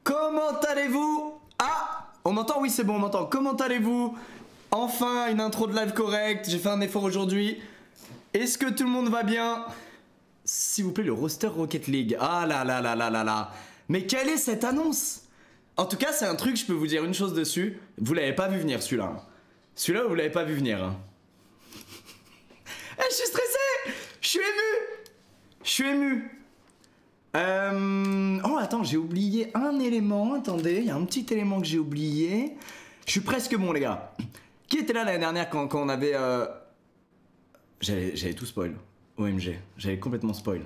Comment allez-vous? Ah, on m'entend? Oui, c'est bon, on m'entend. Comment allez-vous? Enfin, une intro de live correcte. J'ai fait un effort aujourd'hui. Est-ce que tout le monde va bien? S'il vous plaît, le roster Rocket League. Ah là là là là là là. Mais quelle est cette annonce? En tout cas, c'est un truc, je peux vous dire une chose dessus. Vous l'avez pas vu venir, celui-là. Celui-là, vous l'avez pas vu venir. Je suis stressé. Je suis ému. Je suis ému. Oh, attends, j'ai oublié un élément. Attendez, il y a un petit élément que j'ai oublié. Je suis presque bon, les gars. Qui était là l'année dernière quand on avait... J'avais tout spoil. OMG, j'avais complètement spoil.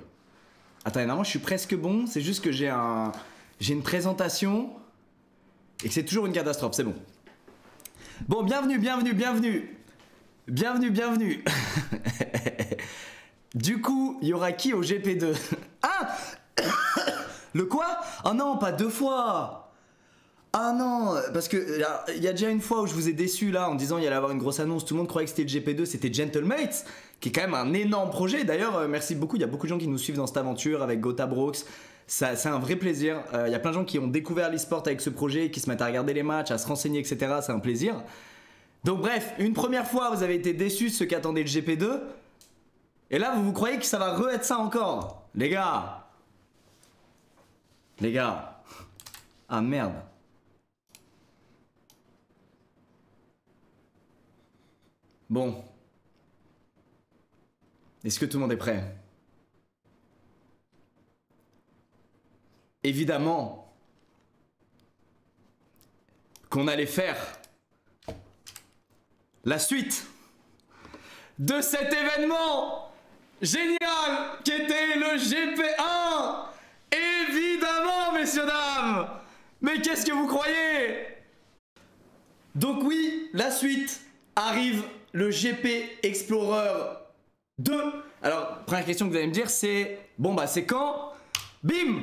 Attendez, normalement, je suis presque bon. C'est juste que j'ai une présentation et que c'est toujours une catastrophe. C'est bon. Bon, bienvenue, bienvenue, bienvenue. Bienvenue, bienvenue. Du coup, il y aura qui au GP2? Ah! Le quoi? Oh non, pas deux fois! Ah non, parce que il y a déjà une fois où je vous ai déçu là en disant il y allait avoir une grosse annonce, tout le monde croyait que c'était le GP2, c'était Gentlemates, qui est quand même un énorme projet. D'ailleurs, merci beaucoup, il y a beaucoup de gens qui nous suivent dans cette aventure avec Gotha Brooks. C'est un vrai plaisir. Il y a plein de gens qui ont découvert l'e-sport avec ce projet, qui se mettent à regarder les matchs, à se renseigner, etc. C'est un plaisir. Donc bref, une première fois vous avez été déçus de ce qu'attendait le GP2. Et là vous croyez que ça va re-être ça encore? Les gars. Les gars. Ah merde. Bon. Est-ce que tout le monde est prêt? Évidemment qu'on allait faire la suite de cet événement génial qui était le GP1. Évidemment, messieurs, dames. Mais qu'est-ce que vous croyez? Donc oui, la suite arrive, le GP Explorer 2. Alors, première question que vous allez me dire, c'est... Bon bah, c'est quand? Bim!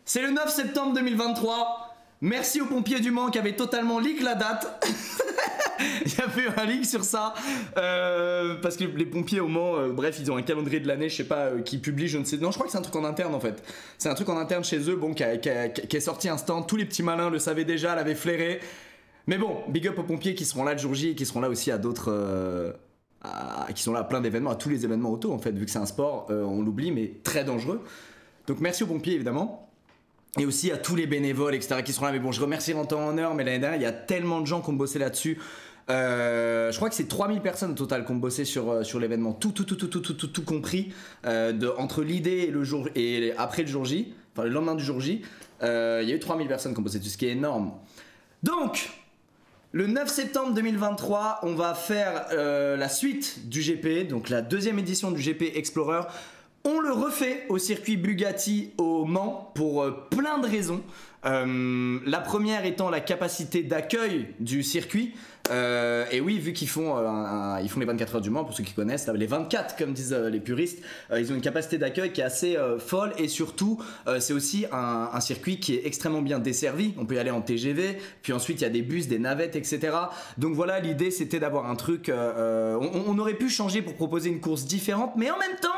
C'est le 9 septembre 2023. Merci aux pompiers du Mans qui avaient totalement leak la date. Il y a eu un leak sur ça. Parce que les pompiers au Mans, bref, ils ont un calendrier de l'année, je sais pas, qui publie, je ne sais... Non, je crois que c'est un truc en interne en fait. C'est un truc en interne chez eux, bon, qui est sorti instant. Tous les petits malins le savaient déjà, l'avaient flairé. Mais bon, big up aux pompiers qui seront là le jour J et qui seront là aussi à d'autres... qui sont là à plein d'événements, à tous les événements auto en fait, vu que c'est un sport, on l'oublie, mais très dangereux. Donc merci aux pompiers évidemment. Et aussi à tous les bénévoles, etc. qui seront là. Mais bon, je remercie en temps en heure, mais l'année dernière, il y a tellement de gens qui ont bossé là-dessus. Je crois que c'est 3000 personnes au total qui ont bossé sur l'événement. Tout compris. Entre l'idée et le jour, et après le jour J, enfin le lendemain du jour J, il y a eu 3000 personnes qui ont bossé dessus, ce qui est énorme. Donc... Le 9 septembre 2023, on va faire la suite du GP, donc la deuxième édition du GP Explorer. On le refait au circuit Bugatti au Mans pour plein de raisons. La première étant la capacité d'accueil du circuit. Et oui, vu qu'ils font, ils font les 24 heures du Mans, pour ceux qui connaissent, les 24 comme disent les puristes, ils ont une capacité d'accueil qui est assez folle. Et surtout, c'est aussi un circuit qui est extrêmement bien desservi. On peut y aller en TGV, puis ensuite il y a des bus, des navettes, etc. Donc voilà, l'idée c'était d'avoir un truc... on aurait pu changer pour proposer une course différente, mais en même temps...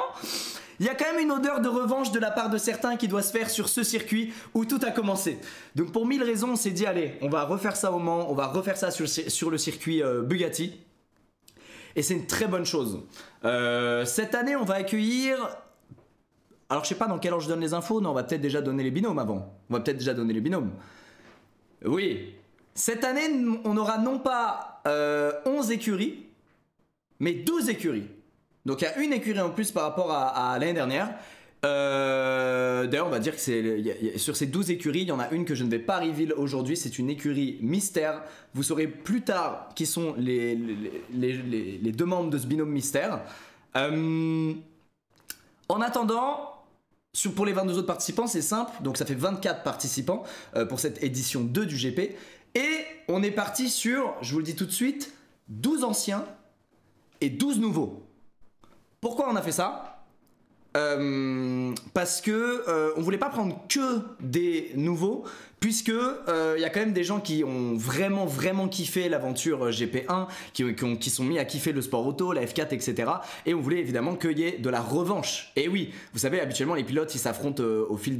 Il y a quand même une odeur de revanche de la part de certains qui doit se faire sur ce circuit où tout a commencé. Donc pour 1000 raisons, on s'est dit allez, on va refaire ça au Mans, on va refaire ça sur le circuit Bugatti. Et c'est une très bonne chose. Cette année, on va accueillir... Alors je sais pas dans quel ordre je donne les infos, non, on va peut-être déjà donner les binômes avant. On va peut-être déjà donner les binômes. Oui. Cette année, on aura non pas 11 écuries, mais 12 écuries. Donc il y a une écurie en plus par rapport à l'année dernière. D'ailleurs on va dire que sur ces 12 écuries, il y en a une que je ne vais pas reveal aujourd'hui. C'est une écurie mystère. Vous saurez plus tard qui sont les deux membres de ce binôme mystère. En attendant, pour les 22 autres participants, c'est simple. Donc ça fait 24 participants pour cette édition 2 du GP. Et on est parti sur, je vous le dis tout de suite, 12 anciens et 12 nouveaux. Pourquoi on a fait ça? parce que on voulait pas prendre que des nouveaux, puisque y a quand même des gens qui ont vraiment kiffé l'aventure GP1, qui sont mis à kiffer le sport auto, la F4, etc. Et on voulait évidemment qu'il y ait de la revanche. Et oui, vous savez, habituellement les pilotes ils s'affrontent au fil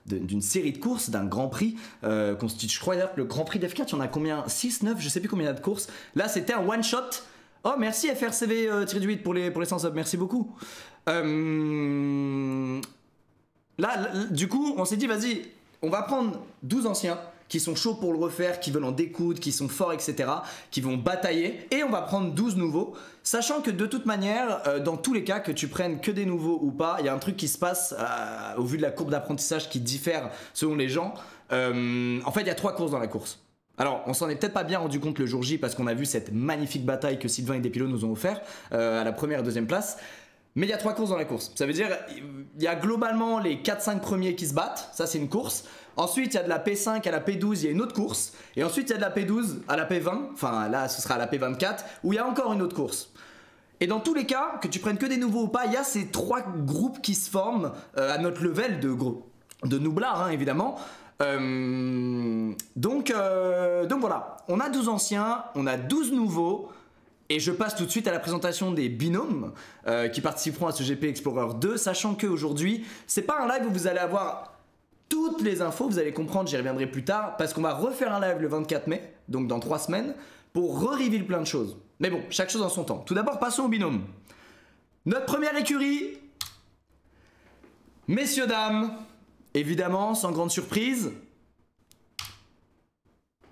d'une série de courses, d'un Grand Prix. Je crois d'ailleurs que le Grand Prix d'F4, il y en a combien? 6, 9, je sais plus combien il y a de courses. Là c'était un one shot. Oh merci FRCV-8 pour les 100 subs, merci beaucoup. Là, du coup, on s'est dit, vas-y, on va prendre 12 anciens qui sont chauds pour le refaire, qui veulent en découdre, qui sont forts, etc., qui vont batailler, et on va prendre 12 nouveaux, sachant que de toute manière, dans tous les cas, que tu prennes que des nouveaux ou pas, il y a un truc qui se passe, au vu de la courbe d'apprentissage qui diffère selon les gens. En fait, il y a 3 courses dans la course. Alors, on s'en est peut-être pas bien rendu compte le jour J parce qu'on a vu cette magnifique bataille que Sylvain et Despilot nous ont offert à la première et deuxième place. Mais il y a 3 courses dans la course. Ça veut dire il y a globalement les 4-5 premiers qui se battent. Ça, c'est une course. Ensuite, il y a de la P5 à la P12, il y a une autre course. Et ensuite, il y a de la P12 à la P20. Enfin, là, ce sera à la P24 où il y a encore une autre course. Et dans tous les cas, que tu prennes que des nouveaux ou pas, il y a ces 3 groupes qui se forment à notre level de noublards, hein, évidemment. Donc voilà, on a 12 anciens, on a 12 nouveaux, et je passe tout de suite à la présentation des binômes qui participeront à ce GP Explorer 2, sachant qu'aujourd'hui, c'est pas un live où vous allez avoir toutes les infos, vous allez comprendre, j'y reviendrai plus tard, parce qu'on va refaire un live le 24 mai, donc dans 3 semaines, pour re-reveal plein de choses. Mais bon, chaque chose en son temps. Tout d'abord, passons au binôme. Notre première écurie, messieurs, dames, évidemment, sans grande surprise,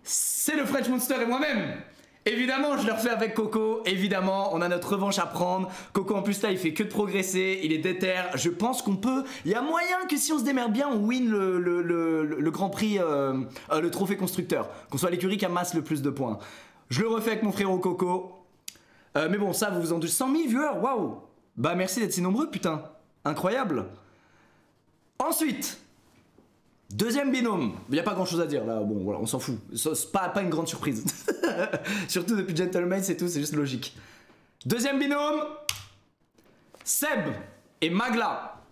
c'est le French Monster et moi-même. Évidemment, je le refais avec Coco. Évidemment, on a notre revanche à prendre. Coco, en plus, là, il fait que de progresser. Il est déter. Je pense qu'on peut... Il y a moyen que si on se démerde bien, on win le Grand Prix, le trophée constructeur. Qu'on soit l'écurie qui amasse le plus de points. Je le refais avec mon frérot Coco. Mais bon, ça, vous vous en doutez. 100 000 viewers, waouh. Bah, merci d'être si nombreux, putain. Incroyable. Ensuite... Deuxième binôme, il n'y a pas grand chose à dire là, bon voilà, on s'en fout, c'est pas une grande surprise. Surtout depuis Gentleman, c'est tout, c'est juste logique. Deuxième binôme, Seb et Magla.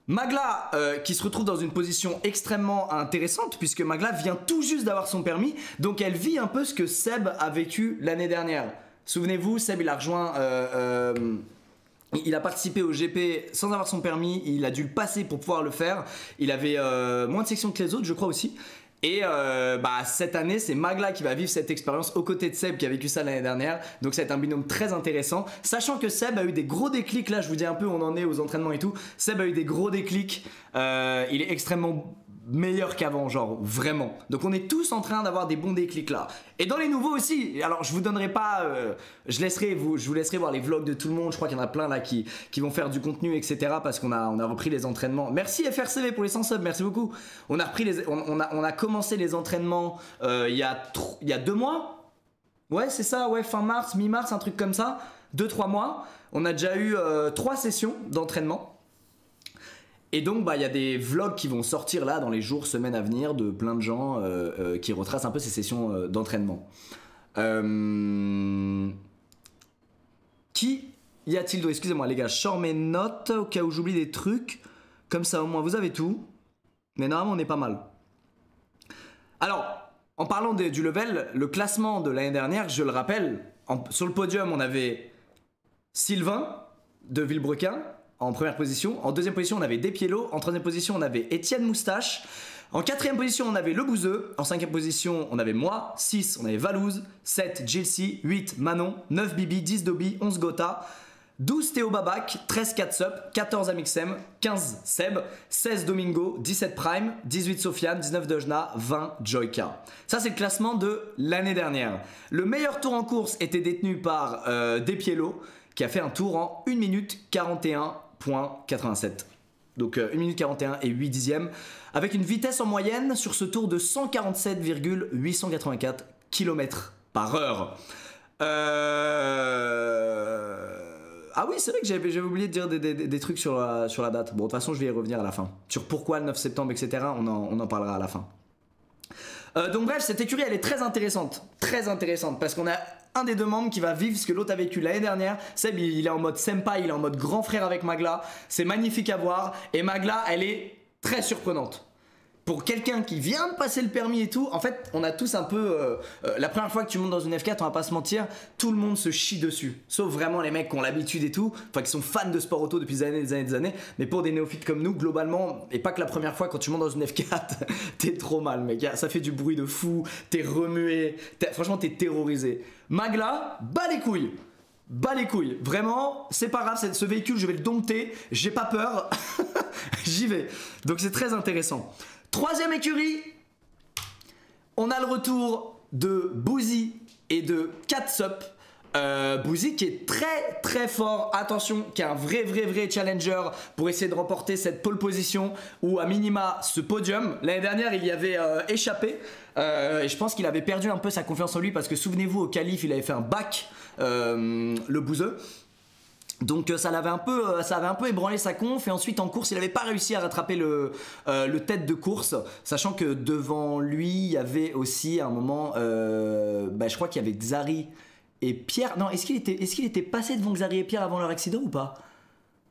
Magla qui se retrouve dans une position extrêmement intéressante puisque Magla vient tout juste d'avoir son permis, donc elle vit un peu ce que Seb a vécu l'année dernière. Souvenez-vous, Seb il a rejoint... il a participé au GP sans avoir son permis, il a dû le passer pour pouvoir le faire. Il avait moins de sections que les autres, je crois aussi. Et cette année, c'est Magla qui va vivre cette expérience aux côtés de Seb qui a vécu ça l'année dernière. Donc ça va être un binôme très intéressant. Sachant que Seb a eu des gros déclics, là je vous dis un peu où on en est aux entraînements et tout. Seb a eu des gros déclics, il est extrêmement meilleur qu'avant, genre vraiment. Donc on est tous en train d'avoir des bons déclics là. Et dans les nouveaux aussi, alors je vous donnerai pas, je vous laisserai voir les vlogs de tout le monde. Je crois qu'il y en a plein là qui vont faire du contenu, etc. Parce qu'on a repris les entraînements. Merci FRCV pour les 100 subs, merci beaucoup. On a repris on a commencé les entraînements il y a 2 mois. Ouais c'est ça, ouais fin mars, mi-mars, un truc comme ça. 2-3 mois. On a déjà eu 3 sessions d'entraînement. Et donc il y a des vlogs qui vont sortir là dans les jours, semaines à venir de plein de gens qui retracent un peu ces sessions d'entraînement. Qui y a-t-il d'autre? Excusez-moi les gars, je sors mes notes au cas où j'oublie des trucs. Comme ça au moins vous avez tout. Mais normalement on est pas mal. Alors, en parlant du level, le classement de l'année dernière, je le rappelle, sur le podium on avait Sylvain de Villebrequin en première position. En deuxième position, on avait Despielot. En troisième position, on avait Étienne Moustache. En quatrième position, on avait Le Bouzeux. En cinquième position, on avait moi. 6, on avait Valouz. 7, Gilsi. 8, Manon. 9, Bibi. 10, Dobby. 11, Gotha. 12, Théo Babac. 13, Catsup. 14, Amixem. 15, Seb. 16, Domingo. 17, Prime. 18, Sofiane. 19, Dojna. 20, Joyka. Ça, c'est le classement de l'année dernière. Le meilleur tour en course était détenu par Despielot, qui a fait un tour en 1 minute 41.87. Donc 1 minute 41 et 8 dixièmes, avec une vitesse en moyenne sur ce tour de 147,884 km/h. Ah oui, c'est vrai que j'avais oublié de dire des trucs sur la date. Bon, de toute façon, je vais y revenir à la fin. Sur pourquoi le 9 septembre, etc. On en parlera à la fin. Donc bref, cette écurie, elle est très intéressante parce qu'on a un des deux membres qui va vivre ce que l'autre a vécu l'année dernière. Seb, il est en mode senpai, il est en mode grand frère avec Magla. C'est magnifique à voir. Et Magla, elle est très surprenante. Pour quelqu'un qui vient de passer le permis et tout, en fait, on a tous un peu... la première fois que tu montes dans une F4, on va pas se mentir, tout le monde se chie dessus. Sauf vraiment les mecs qui ont l'habitude et tout, enfin qui sont fans de sport auto depuis des années. Mais pour des néophytes comme nous, globalement, et pas que la première fois, quand tu montes dans une F4, t'es trop mal, mec. Ça fait du bruit de fou, t'es remué, franchement, t'es terrorisé. Magla, bas les couilles. Bas les couilles, vraiment, c'est pas grave, ce véhicule, je vais le dompter, j'ai pas peur, j'y vais. Donc c'est très intéressant. Troisième écurie, on a le retour de Boozy et de Catsup. Boozy qui est très très fort, attention, qui est un vrai challenger pour essayer de remporter cette pole position ou à minima ce podium. L'année dernière il y avait échappé et je pense qu'il avait perdu un peu sa confiance en lui parce que souvenez-vous au qualif il avait fait un back, le bouseux. Donc ça avait un peu ébranlé sa conf et ensuite en course il n'avait pas réussi à rattraper le tête de course, sachant que devant lui il y avait aussi à un moment, je crois qu'il y avait Xari et Pierre. Non, est-ce qu'il était passé devant Xari et Pierre avant leur accident ou pas?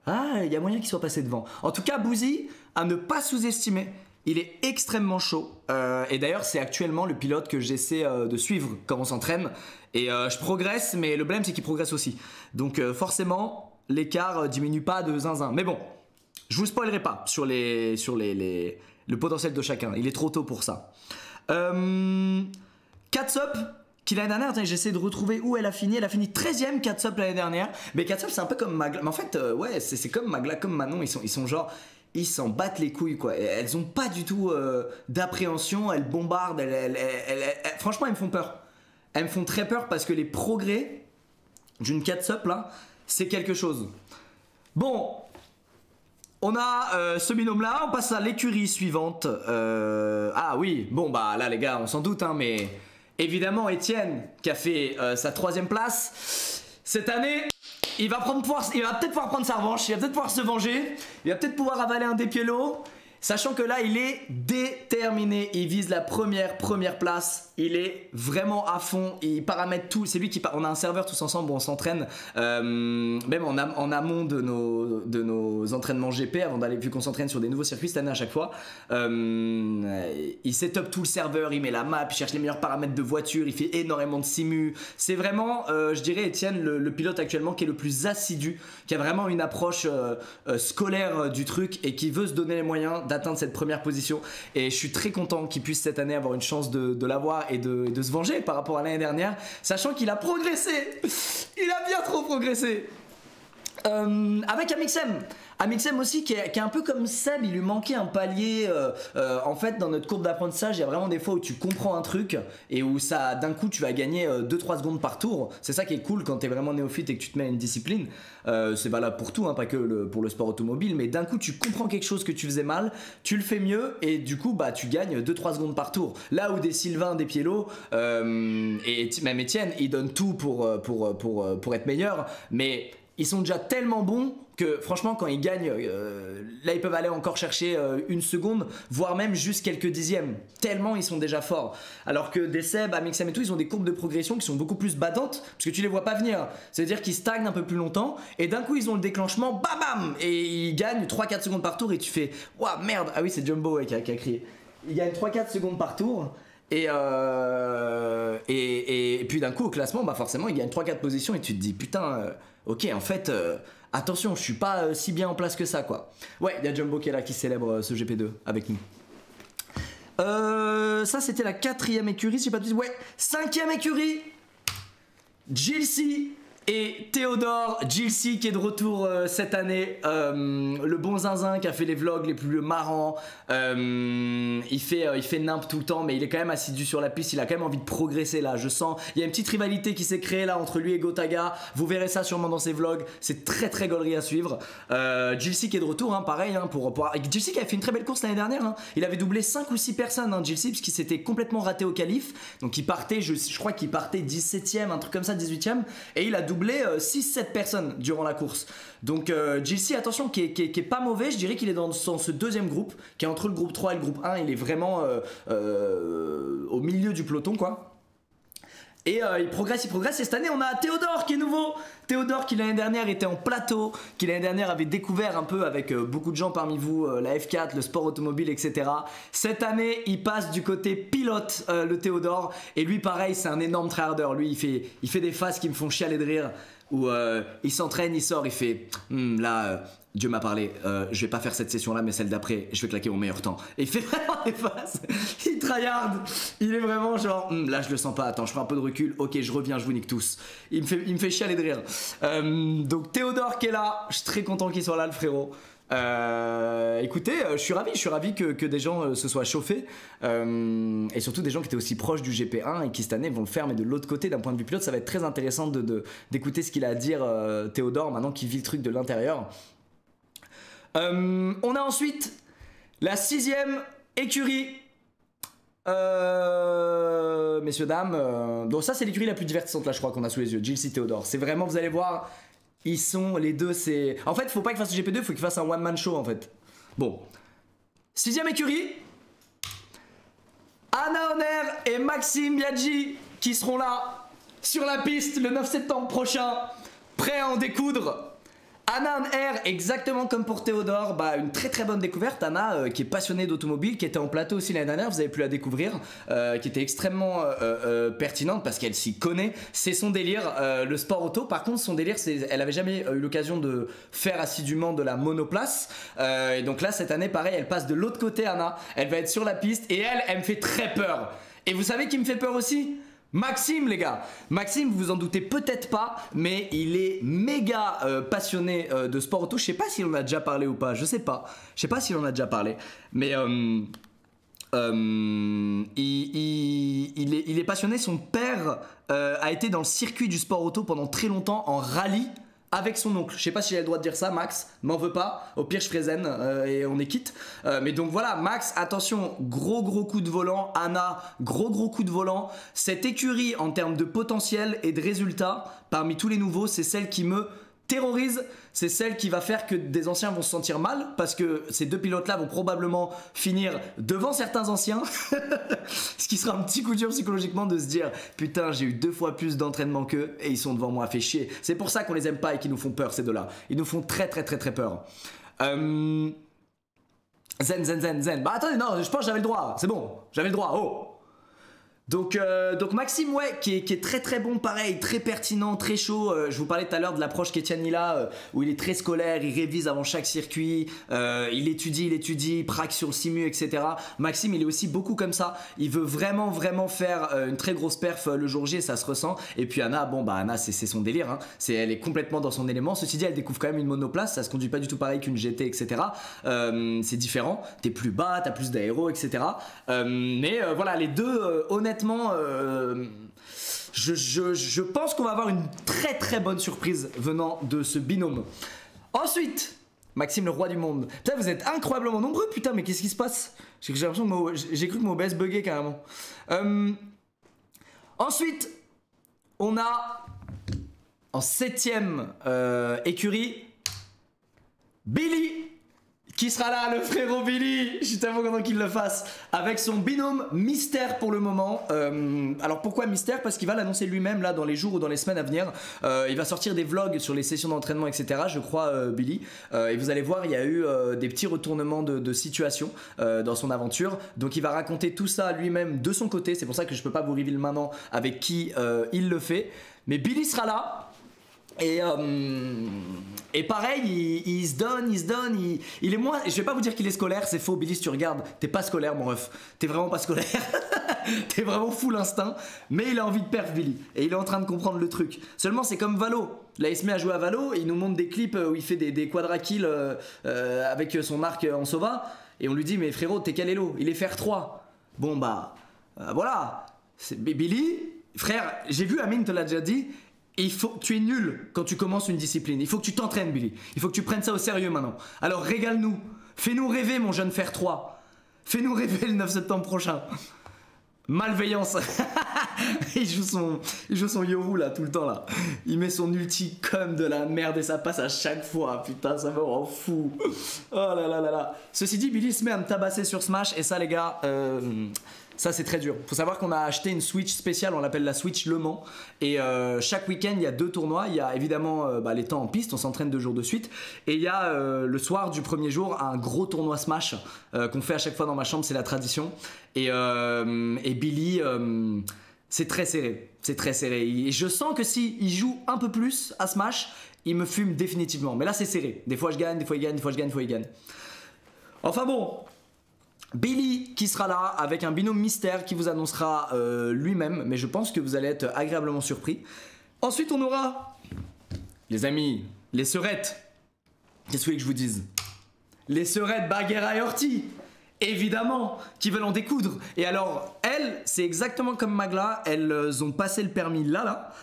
Ah, il y a moyen qu'il soit passé devant. En tout cas, Boozy, à ne pas sous-estimer, il est extrêmement chaud. Et d'ailleurs, c'est actuellement le pilote que j'essaie de suivre quand on s'entraîne. Et je progresse, mais le problème, c'est qu'il progresse aussi. Donc forcément, l'écart diminue pas de zinzin. Mais bon, je vous spoilerai pas sur le potentiel de chacun. Il est trop tôt pour ça. Catsup, qui l'année dernière, j'essaie de retrouver où elle a fini. Elle a fini 13ème Catsup l'année dernière. Mais Catsup, c'est un peu comme Magla. Mais en fait, ouais, c'est comme Magla, comme Manon. Ils sont genre... Ils s'en battent les couilles quoi. Elles ont pas du tout d'appréhension. Elles bombardent. Franchement, elles me font peur. Elles me font très peur parce que les progrès d'une Catsup là, c'est quelque chose. Bon, on a ce binôme là. On passe à l'écurie suivante. Ah oui, bon bah là les gars, on s'en doute hein, mais évidemment Étienne qui a fait sa 3ème place cette année. Il va peut-être pouvoir prendre sa revanche, il va peut-être pouvoir se venger, il va peut-être pouvoir avaler un Depiello, sachant que là il est déterminé, il vise la première place, il est vraiment à fond, il paramètre tout, c'est lui qui on a un serveur tous ensemble où on s'entraîne, même en amont de nos entraînements GP, avant d'aller, vu qu'on s'entraîne sur des nouveaux circuits cette année à chaque fois, il setup tout le serveur, il met la map, il cherche les meilleurs paramètres de voiture, il fait énormément de simu, c'est vraiment, je dirais Étienne, le pilote actuellement qui est le plus assidu, qui a vraiment une approche scolaire du truc et qui veut se donner les moyens d'atteindre cette première position. Et je suis très content qu'il puisse cette année avoir une chance de l'avoir et de se venger par rapport à l'année dernière, sachant qu'il a progressé. Il a bien trop progressé. Avec Amixem aussi qui est un peu comme Seb, il lui manquait un palier. En fait dans notre courbe d'apprentissage il y a vraiment des fois où tu comprends un truc et où ça d'un coup tu vas gagner 2-3 secondes par tour. C'est ça qui est cool quand t'es vraiment néophyte et que tu te mets à une discipline. C'est valable pour tout hein, pas que pour le sport automobile, mais d'un coup tu comprends quelque chose que tu faisais mal, tu le fais mieux et du coup bah tu gagnes 2-3 secondes par tour. Là où des Sylvain, des Piello et même Étienne ils donnent tout pour être meilleurs, mais ils sont déjà tellement bons que franchement quand ils gagnent, là ils peuvent aller encore chercher une seconde, voire même juste quelques dixièmes, tellement ils sont déjà forts. Alors que des Seb, Amixem et tout, ils ont des courbes de progression qui sont beaucoup plus battantes, parce que tu les vois pas venir, c'est-à-dire qu'ils stagnent un peu plus longtemps, et d'un coup ils ont le déclenchement, bam bam, et ils gagnent 3-4 secondes par tour, et tu fais, waouh merde, ah oui c'est Jumbo ouais, qui a crié, ils gagnent 3-4 secondes par tour, et puis d'un coup au classement, bah forcément ils gagnent 3-4 positions, et tu te dis putain, ok en fait... attention, je suis pas si bien en place que ça quoi. Ouais, il y a Jumbo qui est là qui célèbre ce GP2 avec nous. Ça c'était la 4ème écurie, si j'ai pas de bêtises. Ouais, 5ème écurie, Gilsey et Théodore. Gilsey qui est de retour cette année, le bon zinzin qui a fait les vlogs les plus marrants, il fait nimp tout le temps mais il est quand même assidu sur la piste, il a quand même envie de progresser là, je sens, il y a une petite rivalité qui s'est créée là entre lui et Gotaga, vous verrez ça sûrement dans ses vlogs, c'est très gaulerie à suivre. Gilsey qui est de retour, hein, pareil, hein, Gilsey qui a fait une très belle course l'année dernière, hein. Il avait doublé 5 ou 6 personnes, hein, Gilsey, parce qu'il s'était complètement raté au qualif, donc il partait, je crois qu'il partait 17ème, un truc comme ça, 18ème, et il a doublé 6-7 personnes durant la course. Donc Gilsey, attention, qui est pas mauvais, je dirais qu'il est dans ce deuxième groupe, qui est entre le groupe 3 et le groupe 1, il est vraiment au milieu du peloton quoi. Et il progresse. Et cette année, on a Théodore qui est nouveau. Théodore qui l'année dernière était en plateau, qui l'année dernière avait découvert un peu avec beaucoup de gens parmi vous, la F4, le sport automobile, etc. Cette année, il passe du côté pilote, le Théodore. Et lui, pareil, c'est un énorme tryharder. Lui, il fait des phases qui me font chialer de rire. Où il s'entraîne, il sort, il fait là, Dieu m'a parlé, je vais pas faire cette session là mais celle d'après je vais claquer mon meilleur temps. Et il fait vraiment des phases, il tryhard, il est vraiment genre là je le sens pas, attends je prends un peu de recul, ok je reviens, je vous nique tous. Il me fait chialer de rire. Donc Théodore qui est là, je suis très content qu'il soit là le frérot. Écoutez, je suis ravi que des gens se soient chauffés et surtout des gens qui étaient aussi proches du GP1 et qui cette année vont le faire, mais de l'autre côté d'un point de vue pilote. Ça va être très intéressant d'écouter ce qu'il a à dire Théodore maintenant qu'il vit le truc de l'intérieur. On a ensuite la 6ème écurie, messieurs dames, donc ça c'est l'écurie la plus divertissante là je crois qu'on a sous les yeux, Gilles Théodore. C'est vraiment, vous allez voir, ils sont les deux, c'est... En fait, faut pas qu'ils fassent le GP2, faut qu'ils fassent un one-man show en fait. Bon. 6ème écurie. Anna Honner et Maxime Biaggi qui seront là sur la piste le 9 septembre prochain, prêts à en découdre. Anna Honner, exactement comme pour Théodore, bah, une très bonne découverte. Anna qui est passionnée d'automobile, qui était en plateau aussi l'année dernière, vous avez pu la découvrir, qui était extrêmement pertinente parce qu'elle s'y connaît, c'est son délire, le sport auto. Par contre son délire, elle avait jamais eu l'occasion de faire assidûment de la monoplace, et donc là cette année pareil, elle passe de l'autre côté. Anna, elle va être sur la piste et elle me fait très peur. Et vous savez qui me fait peur aussi ? Maxime les gars. Maxime, vous vous en doutez peut-être pas, mais il est méga passionné de sport auto. Je sais pas s'il en a déjà parlé ou pas, je sais pas s'il en a déjà parlé, mais il est passionné. Son père a été dans le circuit du sport auto pendant très longtemps en rallye avec son oncle. Je sais pas si j'ai le droit de dire ça, Max, m'en veux pas, au pire je ferai zen et on est quitte. Mais donc voilà, Max, attention, gros coup de volant. Anna, gros coup de volant. Cette écurie en termes de potentiel et de résultats, parmi tous les nouveaux, c'est celle qui me terrorise, c'est celle qui va faire que des anciens vont se sentir mal parce que ces deux pilotes là vont probablement finir devant certains anciens ce qui sera un petit coup dur psychologiquement de se dire putain j'ai eu 2 fois plus d'entraînement qu'eux et ils sont devant moi, fait chier. C'est pour ça qu'on les aime pas et qu'ils nous font peur ces deux là, ils nous font très peur. Zen. Bah attendez, non, je pense que j'avais le droit, c'est bon, j'avais le droit, oh. Donc Maxime, ouais, qui est très bon, pareil, très pertinent, très chaud. Je vous parlais tout à l'heure de l'approche qu'Etienne il a, où il est très scolaire, il révise avant chaque circuit, il étudie, praque sur le simu, etc. Maxime, il est aussi beaucoup comme ça. Il veut vraiment faire une très grosse perf le jour J et ça se ressent. Et puis Anna, bon bah Anna, c'est son délire, hein. Elle est complètement dans son élément. Ceci dit, elle découvre quand même une monoplace, ça se conduit pas du tout pareil qu'une GT, etc. C'est différent. T'es plus bas, t'as plus d'aéro, etc. Mais voilà, les deux, honnêtement. Je pense qu'on va avoir une très bonne surprise venant de ce binôme. Ensuite, Maxime le roi du monde. Putain, vous êtes incroyablement nombreux, putain, mais qu'est-ce qui se passe? J'ai l'impression que j'ai cru que mon OBS buguait carrément. Ensuite, on a en 7ème écurie Billy, qui sera là, le frérot Billy. Je suis tellement content qu'il le fasse. Avec son binôme Mystère pour le moment. Alors pourquoi Mystère? Parce qu'il va l'annoncer lui-même là dans les jours ou dans les semaines à venir. Il va sortir des vlogs sur les sessions d'entraînement, etc. Je crois, Billy. Et vous allez voir, il y a eu des petits retournements de situation dans son aventure. Donc il va raconter tout ça lui-même de son côté. C'est pour ça que je peux pas vous révéler maintenant avec qui il le fait. Mais Billy sera là. Et pareil, il se donne, il est moins, je vais pas vous dire qu'il est scolaire, c'est faux. Billy, si tu regardes, t'es pas scolaire mon ref, t'es vraiment pas scolaire. T'es vraiment full instinct, mais il a envie de perf Billy, et il est en train de comprendre le truc. Seulement c'est comme Valo, là il se met à jouer à Valo, et il nous montre des clips où il fait des quadra-kills avec son arc en Sova, et on lui dit mais frérot t'es quel elo? Il est faire 3. Bon bah voilà, Billy, frère, j'ai vu Amine te l'a déjà dit. Tu es nul quand tu commences une discipline. Il faut que tu t'entraînes, Billy. Il faut que tu prennes ça au sérieux maintenant. Alors régale-nous. Fais-nous rêver, mon jeune fer 3. Fais-nous rêver le 9 septembre prochain. Malveillance. il joue son Yoru là tout le temps là. Il met son ulti comme de la merde et ça passe à chaque fois. Putain, ça me rend fou. Oh là là là là. Ceci dit, Billy se met à me tabasser sur Smash et ça les gars, Ça c'est très dur. Faut savoir qu'on a acheté une Switch spéciale, on l'appelle la Switch Le Mans. Et chaque week-end il y a 2 tournois. Il y a évidemment les temps en piste, on s'entraîne 2 jours de suite. Et il y a le soir du premier jour un gros tournoi Smash qu'on fait à chaque fois dans ma chambre, c'est la tradition. Et Billy, c'est très serré. C'est très serré. Et je sens que s'il joue un peu plus à Smash, il me fume définitivement. Mais là c'est serré. Des fois je gagne, des fois il gagne, des fois je gagne, des fois il gagne. Enfin bon, Billy qui sera là avec un binôme mystère qui vous annoncera lui-même, mais je pense que vous allez être agréablement surpris. Ensuite on aura, les amis, les sœurettes. Qu'est-ce que vous voulez que je vous dise? Les sœurettes Bagheera et Horty, évidemment, qui veulent en découdre. Et alors, elles, c'est exactement comme Magla, elles ont passé le permis là,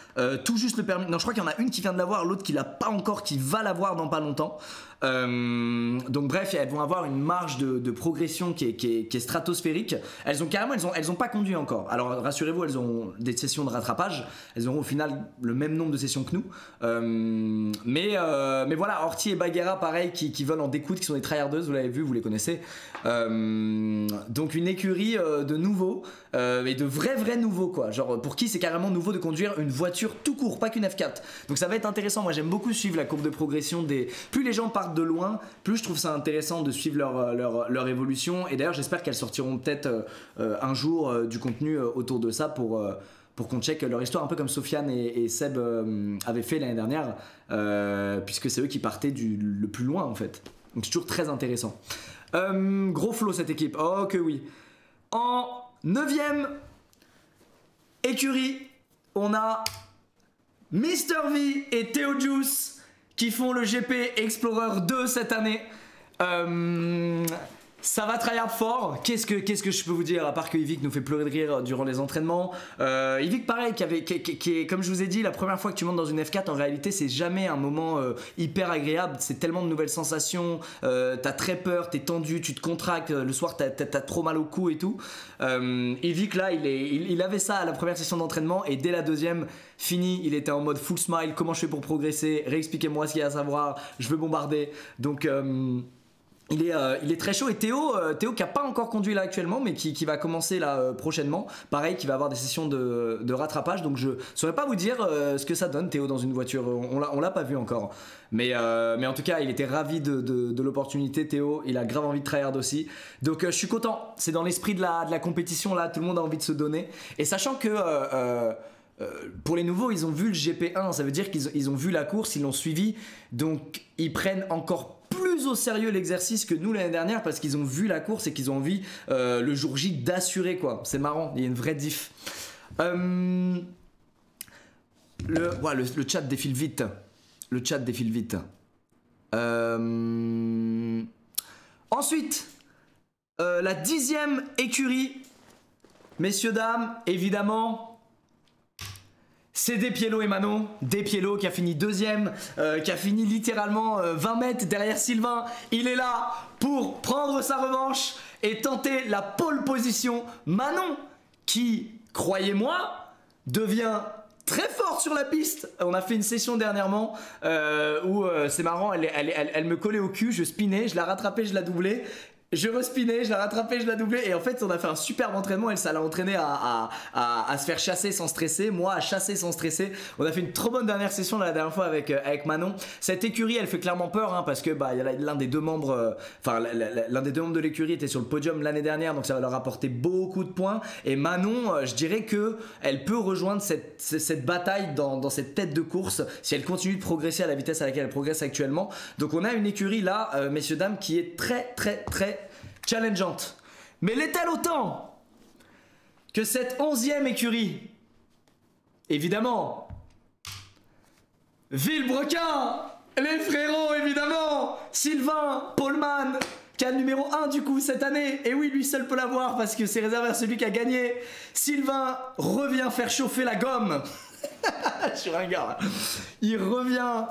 tout juste le permis. Non, je crois qu'il y en a une qui vient de l'avoir, l'autre qui l'a pas encore, qui va l'avoir dans pas longtemps. Donc bref, elles vont avoir une marge de progression qui est stratosphérique. Elles ont pas conduit encore. Alors rassurez-vous, elles ont des sessions de rattrapage. Elles auront au final le même nombre de sessions que nous. Mais voilà, Horty et Bagheera, pareil, qui veulent en découdre, qui sont des tryhardeuses, vous l'avez vu, vous les connaissez. Donc une écurie de nouveaux et de vrais nouveaux quoi. Genre pour qui c'est carrément nouveau de conduire une voiture tout court, pas qu'une F4. Donc ça va être intéressant. Moi j'aime beaucoup suivre la courbe de progression des. Plus les gens partent de loin, plus je trouve ça intéressant de suivre leur évolution. Et d'ailleurs j'espère qu'elles sortiront peut-être un jour du contenu autour de ça pour qu'on check leur histoire, un peu comme Sofiane et Seb avaient fait l'année dernière, puisque c'est eux qui partaient le plus loin en fait. Donc c'est toujours très intéressant. Gros flow cette équipe, oh que oui. En 9ème écurie, on a Mr V et Théo Juice qui font le GP Explorer 2 cette année. Ça va tryhard fort. Qu'est-ce que je peux vous dire à part que Yvick nous fait pleurer de rire durant les entraînements. Yvick pareil qui est, comme je vous ai dit, la première fois que tu montes dans une F4 en réalité c'est jamais un moment hyper agréable. C'est tellement de nouvelles sensations, t'as très peur, t'es tendu, tu te contractes, le soir t'as trop mal au cou et tout. Yvick là il avait ça à la première session d'entraînement et dès la deuxième fini il était en mode full smile. Comment je fais pour progresser, réexpliquez-moi ce qu'il y a à savoir, je veux bombarder. Donc il est très chaud. Et Théo qui a pas encore conduit là actuellement mais qui va commencer là prochainement, pareil qui va avoir des sessions de rattrapage. Donc je saurais pas vous dire ce que ça donne Théo dans une voiture, on l'a pas vu encore, mais en tout cas il était ravi de l'opportunité. Théo il a grave envie de tryhard aussi, donc je suis content, c'est dans l'esprit de la compétition là, tout le monde a envie de se donner. Et sachant que pour les nouveaux ils ont vu le GP1, ça veut dire qu'ils ont vu la course, ils l'ont suivi, donc ils prennent encore plus au sérieux l'exercice que nous l'année dernière parce qu'ils ont vu la course et qu'ils ont envie le jour J d'assurer quoi. C'est marrant, il y a une vraie diff. Le chat défile vite. Le chat défile vite. Ensuite, la 10ème écurie, messieurs dames, évidemment. C'est Despiello et Manon. Despiello qui a fini 2ème, qui a fini littéralement 20 mètres derrière Sylvain. Il est là pour prendre sa revanche et tenter la pole position. Manon qui, croyez-moi, devient très forte sur la piste. On a fait une session dernièrement où c'est marrant, elle me collait au cul, je spinais, je la rattrapais, je la doublais. Je respinais, je la rattrapais, je la doublais. Et en fait on a fait un superbe entraînement. Elle, ça l'a entraîné à se faire chasser sans stresser. Moi à chasser sans stresser. On a fait une trop bonne dernière session la dernière fois avec Manon. Cette écurie elle fait clairement peur hein, parce que il y a l'un des deux membres, l'un des deux membres de l'écurie était sur le podium l'année dernière. Donc ça va leur apporter beaucoup de points. Et Manon je dirais que elle peut rejoindre cette bataille dans cette tête de course si elle continue de progresser à la vitesse à laquelle elle progresse actuellement. Donc on a une écurie là messieurs dames qui est très challengeante. Mais l'est-elle autant que cette 11ème écurie? Évidemment, Villebrequin, les frérots évidemment, Sylvain, Paulman, qui a le numéro 1 du coup cette année. Et oui, lui seul peut l'avoir parce que c'est réservé à celui qui a gagné. Sylvain revient faire chauffer la gomme. Je suis ringard là. Il revient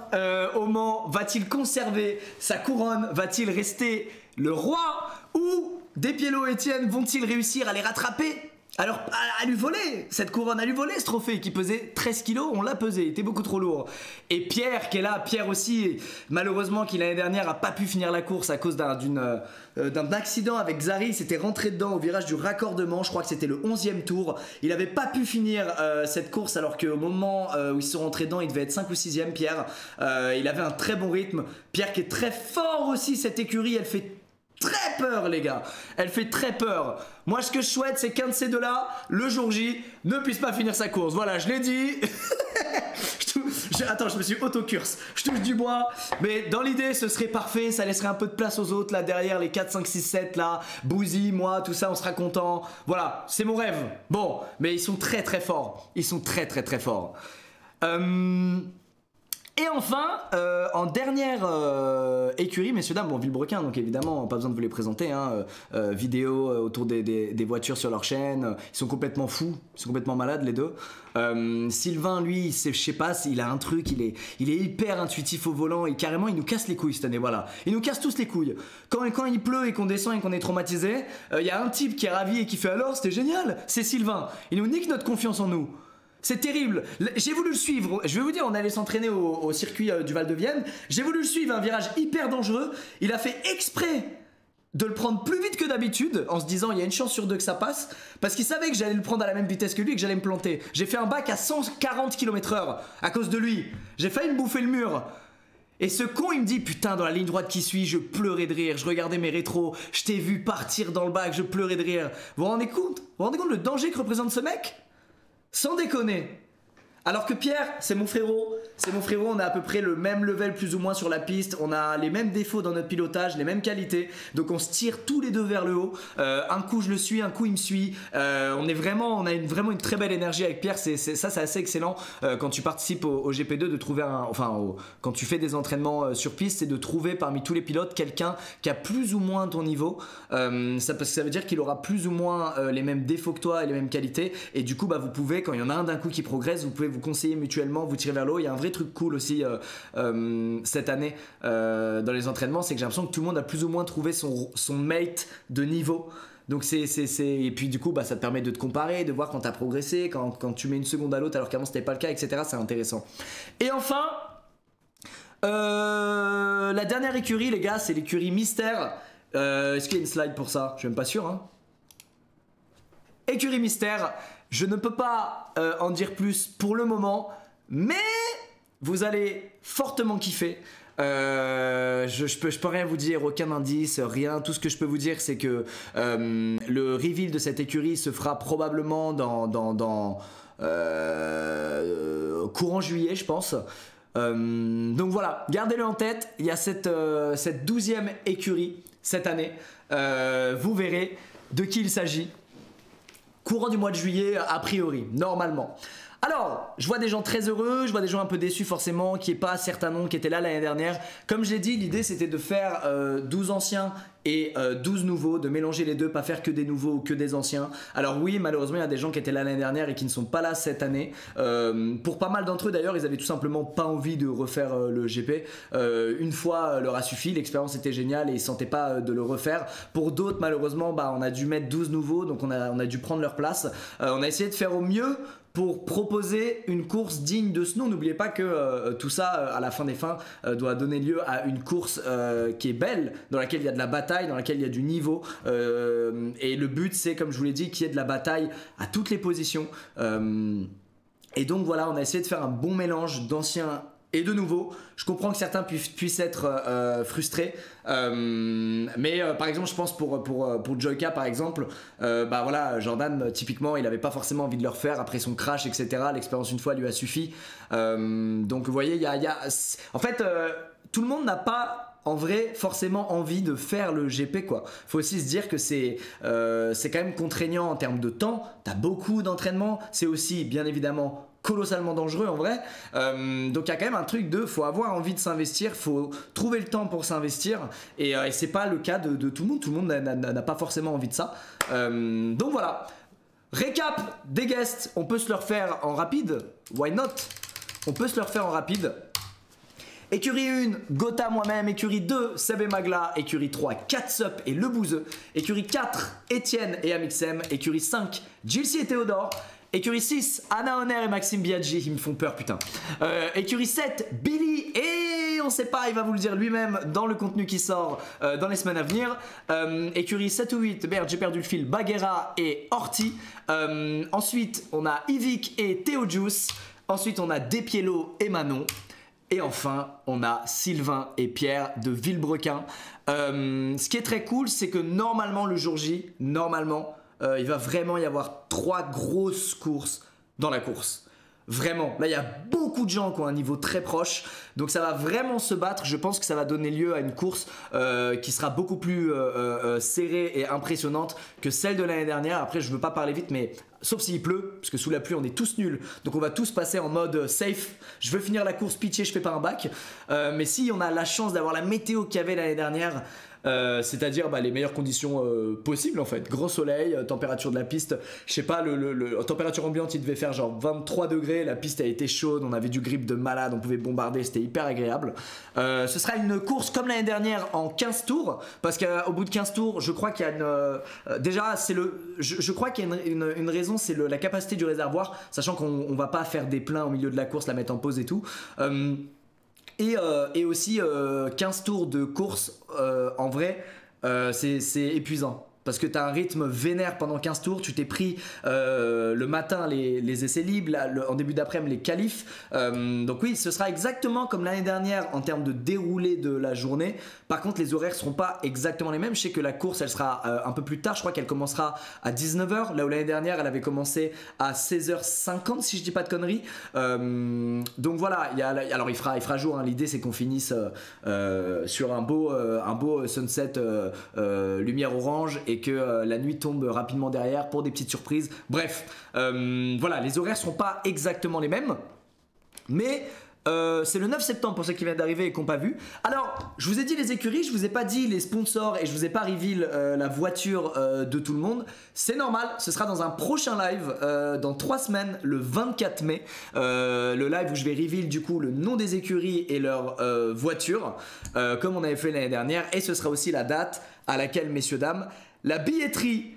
au Mans. Va-t-il conserver sa couronne? Va-t-il rester le roi? Ou Despiello et Etienne vont-ils réussir à les rattraper? Alors, à lui voler cette couronne, à lui voler ce trophée qui pesait 13 kilos, on l'a pesé, il était beaucoup trop lourd. Et Pierre qui est là, Pierre aussi, malheureusement qui l'année dernière a pas pu finir la course à cause d'un accident avec Xari, il s'était rentré dedans au virage du raccordement, je crois que c'était le 11e tour. Il avait pas pu finir cette course alors qu'au moment où ils se sont rentrés dedans, il devait être 5 ou 6e Pierre. Il avait un très bon rythme. Pierre qui est très fort aussi, cette écurie, elle fait très peur les gars, elle fait très peur. Moi ce que je souhaite c'est qu'un de ces deux là, le jour J, ne puisse pas finir sa course. Voilà, je l'ai dit. Attends, je me suis auto-curse, je touche du bois. Mais dans l'idée ce serait parfait, ça laisserait un peu de place aux autres là derrière, les 4, 5, 6, 7 là. Bouzy, moi, tout ça, on sera content. Voilà, c'est mon rêve. Bon, mais ils sont très très forts. Ils sont très très très forts. Et enfin, en dernière écurie, messieurs dames, bon Villebrequin, donc évidemment, pas besoin de vous les présenter, hein, vidéo autour des voitures sur leur chaîne, ils sont complètement fous, ils sont complètement malades les deux. Sylvain, lui, je sais pas, il a un truc, il est hyper intuitif au volant et carrément il nous casse les couilles cette année, voilà. Il nous casse tous les couilles. Quand il pleut et qu'on descend et qu'on est traumatisé, il y a un type qui est ravi et qui fait alors c'était génial, c'est Sylvain. Il nous nique notre confiance en nous. C'est terrible, j'ai voulu le suivre, je vais vous dire, on allait s'entraîner au circuit du Val de Vienne, j'ai voulu le suivre, un virage hyper dangereux, il a fait exprès de le prendre plus vite que d'habitude, en se disant il y a une chance sur deux que ça passe, parce qu'il savait que j'allais le prendre à la même vitesse que lui et que j'allais me planter. J'ai fait un bac à 140 km/h à cause de lui, j'ai failli me bouffer le mur. Et ce con il me dit putain dans la ligne droite qui suit je pleurais de rire, je regardais mes rétros, je t'ai vu partir dans le bac, je pleurais de rire. Vous vous rendez compte le danger que représente ce mec ? Sans déconner. Alors que Pierre, c'est mon frérot, on a à peu près le même level plus ou moins sur la piste, on a les mêmes défauts dans notre pilotage, les mêmes qualités, donc on se tire tous les deux vers le haut, un coup je le suis, un coup il me suit, on a vraiment une très belle énergie avec Pierre, c'est assez excellent quand tu participes au GP2 de trouver quand tu fais des entraînements sur piste, c'est de trouver parmi tous les pilotes quelqu'un qui a plus ou moins ton niveau, parce que ça veut dire qu'il aura plus ou moins les mêmes défauts que toi et les mêmes qualités, et du coup vous pouvez, quand il y en a un d'un coup qui progresse, vous pouvez vous conseiller mutuellement, vous tirer vers le haut. Il y a un vrai truc cool aussi cette année dans les entraînements, c'est que j'ai l'impression que tout le monde a plus ou moins trouvé son mate de niveau. Donc et puis du coup ça te permet de te comparer, de voir quand tu as progressé, quand tu mets une seconde à l'autre alors qu'avant c'était pas le cas, etc. C'est intéressant. Et enfin la dernière écurie les gars, c'est l'écurie Mystère. Est-ce qu'il y a une slide pour ça? Je suis même pas sûr hein. Écurie Mystère, je ne peux pas en dire plus pour le moment, mais vous allez fortement kiffer. Je peux rien vous dire, aucun indice, rien. Tout ce que je peux vous dire, c'est que le reveal de cette écurie se fera probablement dans courant juillet, je pense. Donc voilà, gardez-le en tête. Il y a cette 12e écurie cette année. Vous verrez de qui il s'agit. Courant du mois de juillet, a priori, normalement. Alors, je vois des gens très heureux, je vois des gens un peu déçus forcément, qui n'est pas certains noms qui étaient là l'année dernière. Comme je l'ai dit, l'idée c'était de faire 12 anciens et 12 nouveaux, de mélanger les deux, pas faire que des nouveaux ou que des anciens. Alors oui, malheureusement, il y a des gens qui étaient là l'année dernière et qui ne sont pas là cette année. Pour pas mal d'entre eux d'ailleurs, ils avaient tout simplement pas envie de refaire le GP. Une fois leur a suffi, l'expérience était géniale et ils ne sentaient pas de le refaire. Pour d'autres, malheureusement, on a dû mettre 12 nouveaux, donc on a dû prendre leur place. On a essayé de faire au mieux pour proposer une course digne de ce nom. N'oubliez pas que tout ça, à la fin des fins, doit donner lieu à une course qui est belle, dans laquelle il y a de la bataille, dans laquelle il y a du niveau. Et le but, c'est, comme je vous l'ai dit, qu'il y ait de la bataille à toutes les positions. Et donc voilà, on a essayé de faire un bon mélange d'anciens et de nouveau. Je comprends que certains puissent être frustrés, mais par exemple je pense pour Joyka par exemple, voilà, Jordan typiquement il avait pas forcément envie de le refaire après son crash, etc. L'expérience une fois lui a suffi, donc vous voyez en fait tout le monde n'a pas en vrai forcément envie de faire le GP quoi. Faut aussi se dire que c'est quand même contraignant en termes de temps, t'as beaucoup d'entraînement, c'est aussi bien évidemment colossalement dangereux en vrai, donc il y a quand même un truc de faut avoir envie de s'investir, faut trouver le temps pour s'investir, et c'est pas le cas de tout le monde n'a pas forcément envie de ça, donc voilà. Récap des guests, on peut se le refaire en rapide, why not, on peut se le refaire en rapide. Écurie 1, Gotha moi-même. Écurie 2, Seb et Magla. Écurie 3, Catsup et Le Bouzeux. Écurie 4, Étienne et Amixem. Écurie 5, Gilles et Théodore. Écurie 6, Anna Honner et Maxime Biaggi, ils me font peur putain. Écurie 7, Billy et on sait pas, il va vous le dire lui-même dans le contenu qui sort dans les semaines à venir. Écurie 7 ou 8, merde j'ai perdu le fil, Baguera et Horty. Ensuite on a Yvick et Théo Juice. Ensuite on a Despiello et Manon. Et enfin on a Sylvain et Pierre de Villebrequin. Ce qui est très cool c'est que normalement le jour J, il va vraiment y avoir 3 grosses courses dans la course. Vraiment, là il y a beaucoup de gens qui ont un niveau très proche. Donc ça va vraiment se battre. Je pense que ça va donner lieu à une course qui sera beaucoup plus serrée et impressionnante que celle de l'année dernière. Après je veux pas parler vite mais sauf s'il pleut, parce que sous la pluie on est tous nuls. Donc on va tous passer en mode safe. Je veux finir la course, pitié je fais pas un bac. Mais si on a la chance d'avoir la météo qu'il y avait l'année dernière, c'est-à-dire les meilleures conditions possibles en fait, gros soleil, température de la piste, je sais pas, température ambiante il devait faire genre 23 degrés, la piste a été chaude, on avait du grip de malade, on pouvait bombarder, c'était hyper agréable. Ce sera une course comme l'année dernière en 15 tours, parce qu'au bout de 15 tours je crois qu'il y a déjà c'est je crois qu'il y a une raison, c'est la capacité du réservoir, sachant qu'on va pas faire des pleins au milieu de la course, la mettre en pause et tout. Et aussi 15 tours de course en vrai c'est épuisant parce que tu as un rythme vénère pendant 15 tours, tu t'es pris le matin les essais libres, en début d'après-midi les qualifs, donc oui ce sera exactement comme l'année dernière en termes de déroulé de la journée. Par contre les horaires seront pas exactement les mêmes, je sais que la course elle sera un peu plus tard, je crois qu'elle commencera à 19h, là où l'année dernière elle avait commencé à 16h50 si je dis pas de conneries. Donc voilà, alors il fera jour, hein. L'idée c'est qu'on finisse sur un beau sunset lumière orange et que la nuit tombe rapidement derrière pour des petites surprises. Bref, voilà, les horaires seront pas exactement les mêmes, mais c'est le 9 septembre pour ceux qui viennent d'arriver et qui n'ont pas vu. Alors, je vous ai dit les écuries, je vous ai pas dit les sponsors et je vous ai pas reveal la voiture de tout le monde. C'est normal, ce sera dans un prochain live dans 3 semaines, le 24 mai. Le live où je vais reveal du coup le nom des écuries et leur voiture, comme on avait fait l'année dernière. Et ce sera aussi la date à laquelle, messieurs, dames, la billetterie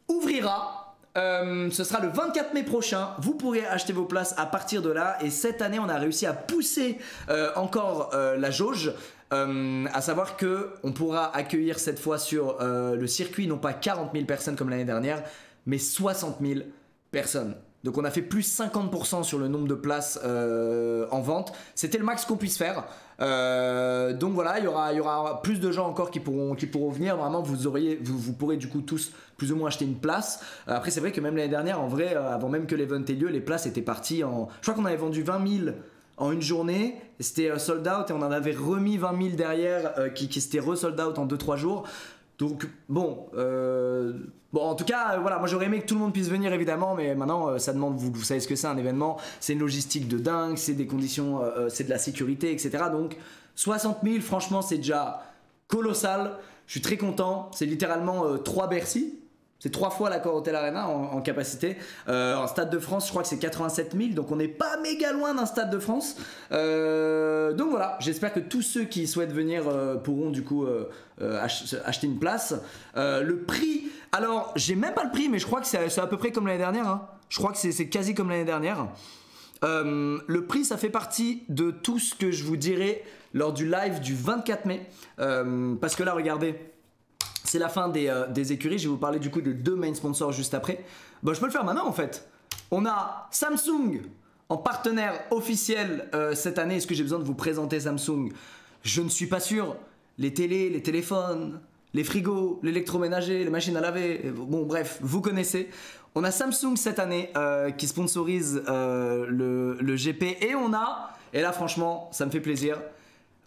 ouvrira. Ce sera le 24 mai prochain. Vous pourrez acheter vos places à partir de là. Et cette année, on a réussi à pousser encore la jauge. À savoir que on pourra accueillir cette fois sur le circuit non pas 40 000 personnes comme l'année dernière, mais 60 000 personnes. Donc on a fait plus 50% sur le nombre de places en vente. C'était le max qu'on puisse faire. Donc voilà, il y aura plus de gens encore qui pourront venir. Vraiment, vous pourrez du coup tous plus ou moins acheter une place. Après, c'est vrai que même l'année dernière, en vrai, avant même que l'event ait lieu, les places étaient parties en... Je crois qu'on avait vendu 20 000 en une journée. C'était sold out et on en avait remis 20 000 derrière qui s'étaient re-sold out en 2-3 jours. Donc bon, en tout cas, voilà, moi j'aurais aimé que tout le monde puisse venir évidemment, mais maintenant ça demande, vous savez ce que c'est un événement, c'est une logistique de dingue, c'est des conditions, c'est de la sécurité, etc. Donc 60 000, franchement c'est déjà colossal, je suis très content, c'est littéralement 3 Bercy. C'est 3 fois l'accord Hotel Arena en capacité. En Stade de France, je crois que c'est 87 000, donc on n'est pas méga loin d'un Stade de France. Donc voilà, j'espère que tous ceux qui souhaitent venir pourront du coup acheter une place. Le prix, alors j'ai même pas le prix, mais je crois que c'est à peu près comme l'année dernière. Hein. Je crois que c'est quasi comme l'année dernière. Le prix, ça fait partie de tout ce que je vous dirai lors du live du 24 mai. Parce que là, regardez. C'est la fin des écuries, je vais vous parler du coup de 2 main sponsors juste après. Bon, je peux le faire maintenant en fait. On a Samsung en partenaire officiel cette année. Est-ce que j'ai besoin de vous présenter Samsung? Je ne suis pas sûr. Les télés, les téléphones, les frigos, l'électroménager, les machines à laver, bon bref, vous connaissez. On a Samsung cette année qui sponsorise le GP et on a, et là franchement ça me fait plaisir,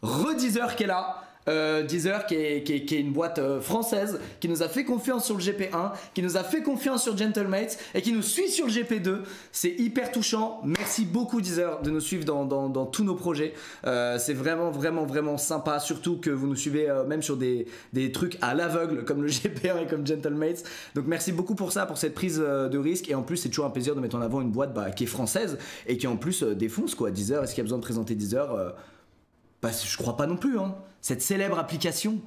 Deezer qui est là. Deezer qui est une boîte française qui nous a fait confiance sur le GP1, qui nous a fait confiance sur Gentlemates et qui nous suit sur le GP2. C'est hyper touchant. Merci beaucoup Deezer de nous suivre dans tous nos projets. C'est vraiment sympa, surtout que vous nous suivez même sur des trucs à l'aveugle comme le GP1 et comme Gentlemates. Donc merci beaucoup pour ça, pour cette prise de risque. Et en plus c'est toujours un plaisir de mettre en avant une boîte qui est française et qui en plus défonce quoi. Deezer, est-ce qu'il y a besoin de présenter Deezer? bah, je crois pas non plus, hein, cette célèbre application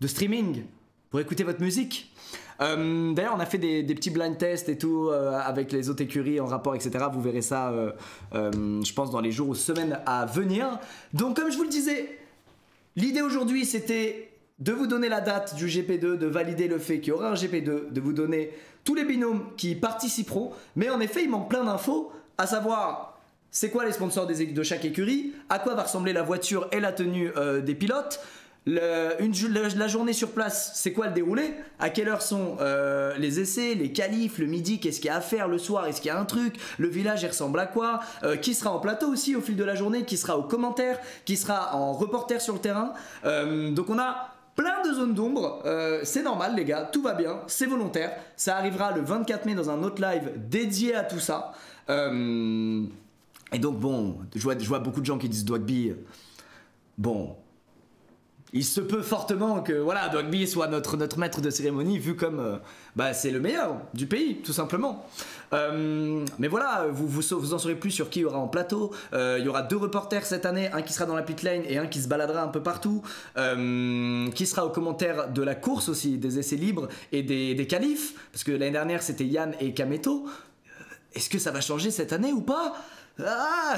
de streaming pour écouter votre musique. D'ailleurs on a fait des petits blind tests et tout avec les autres écuries en rapport, etc. Vous verrez ça je pense dans les jours ou semaines à venir. Donc comme je vous le disais, l'idée aujourd'hui c'était de vous donner la date du GP2, de valider le fait qu'il y aura un GP2, de vous donner tous les binômes qui participeront. Mais en effet il manque plein d'infos, à savoir c'est quoi les sponsors de chaque écurie, à quoi va ressembler la voiture et la tenue des pilotes. La journée sur place, c'est quoi le déroulé? À quelle heure sont les essais, les qualifs, le midi, qu'est-ce qu'il y a à faire le soir? Est-ce qu'il y a un truc? Le village il ressemble à quoi? Qui sera en plateau aussi au fil de la journée? Qui sera aux commentaires? Qui sera en reporter sur le terrain? Donc on a plein de zones d'ombre, c'est normal les gars, tout va bien, c'est volontaire. Ça arrivera le 24 mai dans un autre live dédié à tout ça. Et donc bon, je vois beaucoup de gens qui disent Dwagby, bon... Il se peut fortement que voilà, Dwagby soit notre maître de cérémonie, vu comme bah, c'est le meilleur du pays, tout simplement. Mais voilà, vous en saurez plus sur qui il y aura en plateau. Il y aura 2 reporters cette année, un qui sera dans la pit lane et un qui se baladera un peu partout. Qui sera aux commentaires de la course aussi, des essais libres et des qualifs. Parce que l'année dernière, c'était Yann et Kameto. Est-ce que ça va changer cette année ou pas? Ah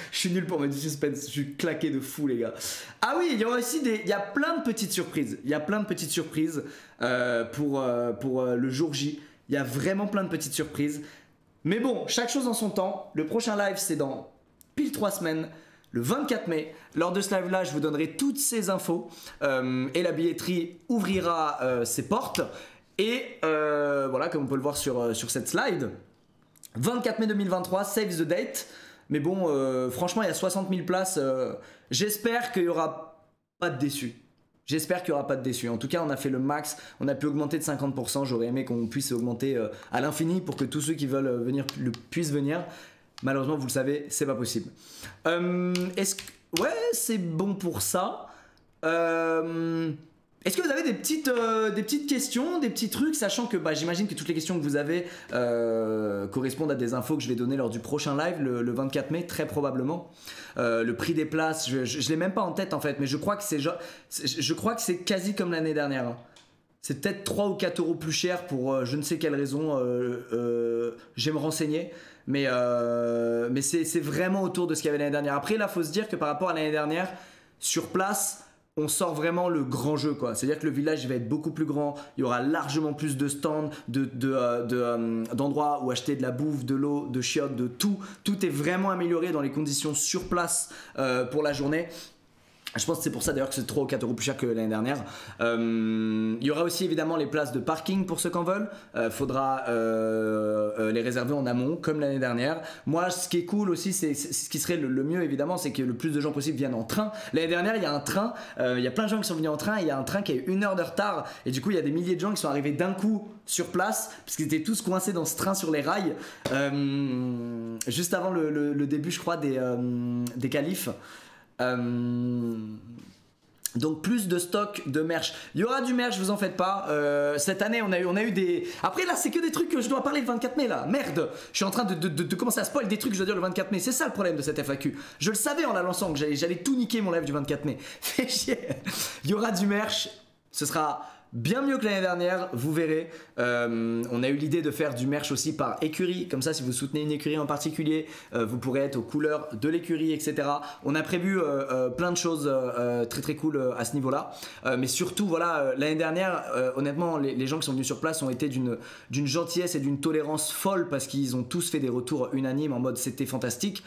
je suis nul pour mettre du suspense, je suis claqué de fou les gars. Ah oui, il y aura aussi il y a plein de petites surprises. Il y a plein de petites surprises pour le jour J. Il y a vraiment plein de petites surprises. Mais bon, chaque chose en son temps. Le prochain live c'est dans pile 3 semaines, le 24 mai. Lors de ce live là, je vous donnerai toutes ces infos et la billetterie ouvrira ses portes. Et voilà, comme on peut le voir sur cette slide. 24 mai 2023, save the date. Mais bon, franchement, il y a 60 000 places. J'espère qu'il n'y aura pas de déçus. J'espère qu'il n'y aura pas de déçus. En tout cas, on a fait le max. On a pu augmenter de 50%. J'aurais aimé qu'on puisse augmenter à l'infini pour que tous ceux qui veulent venir puissent venir. Malheureusement, vous le savez, c'est pas possible. Ouais, c'est bon pour ça. Est-ce que vous avez des petites questions, des petits trucs, sachant que bah, j'imagine que toutes les questions que vous avez correspondent à des infos que je vais donner lors du prochain live, le 24 mai, très probablement. Le prix des places, je l'ai même pas en tête en fait, mais je crois que c'est quasi comme l'année dernière. Hein. C'est peut-être 3 ou 4 euros plus cher pour je ne sais quelle raison, je vais me renseigner. Mais c'est vraiment autour de ce qu'il y avait l'année dernière. Après, là, il faut se dire que par rapport à l'année dernière, sur place... on sort vraiment le grand jeu quoi. C'est-à-dire que le village va être beaucoup plus grand, il y aura largement plus de stands, d'endroits où acheter de la bouffe, de l'eau, de chiottes, de tout. Tout est vraiment amélioré dans les conditions sur place pour la journée. Je pense que c'est pour ça d'ailleurs que c'est 3 ou 4 euros plus cher que l'année dernière. Il y aura aussi évidemment les places de parking pour ceux qui en veulent. Faudra les réserver en amont comme l'année dernière. Moi ce qui est cool aussi, c'est ce qui serait le mieux évidemment, c'est que le plus de gens possible viennent en train. L'année dernière il y a un train, il y a plein de gens qui sont venus en train, et il y a un train qui a eu 1 heure de retard. Et du coup il y a des milliers de gens qui sont arrivés d'un coup sur place parce qu'ils étaient tous coincés dans ce train sur les rails juste avant le début je crois des qualifs. Donc plus de stock de merch. Il y aura du merch, vous en faites pas. Cette année on a eu des... Après là c'est que des trucs que je dois parler le 24 mai là. Merde, je suis en train de commencer à spoil des trucs que je dois dire le 24 mai. C'est ça le problème de cette FAQ. Je le savais en la lançant que j'allais tout niquer mon live du 24 mai. Fait chier. Il y aura du merch. Ce sera... bien mieux que l'année dernière, vous verrez. On a eu l'idée de faire du merch aussi par écurie. Comme ça, si vous soutenez une écurie en particulier, vous pourrez être aux couleurs de l'écurie, etc. On a prévu plein de choses très très cool à ce niveau-là. Mais surtout, voilà, l'année dernière, honnêtement, les gens qui sont venus sur place ont été d'une gentillesse et d'une tolérance folle parce qu'ils ont tous fait des retours unanimes en mode c'était fantastique.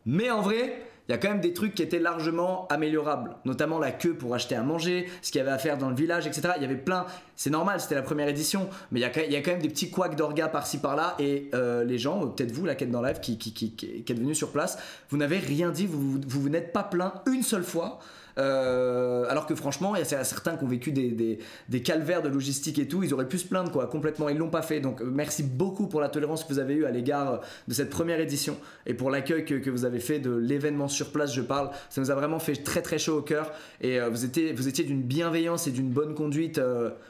Mais en vrai... il y a quand même des trucs qui étaient largement améliorables, notamment la queue pour acheter à manger, ce qu'il y avait à faire dans le village, etc. Il y avait plein, c'est normal, c'était la première édition, mais il y a quand même des petits couacs d'orga par-ci par-là, et les gens, peut-être vous, la quête dans live, qui êtes venu sur place, vous n'avez rien dit, vous n'êtes pas plaint une seule fois. Alors que franchement il y a certains qui ont vécu des calvaires de logistique et tout, ils auraient pu se plaindre quoi, complètement, ils l'ont pas fait. Donc merci beaucoup pour la tolérance que vous avez eue à l'égard de cette première édition et pour l'accueil que vous avez fait de l'événement sur place. Je parle, ça nous a vraiment fait très très chaud au cœur et vous étiez d'une bienveillance et d'une bonne conduite.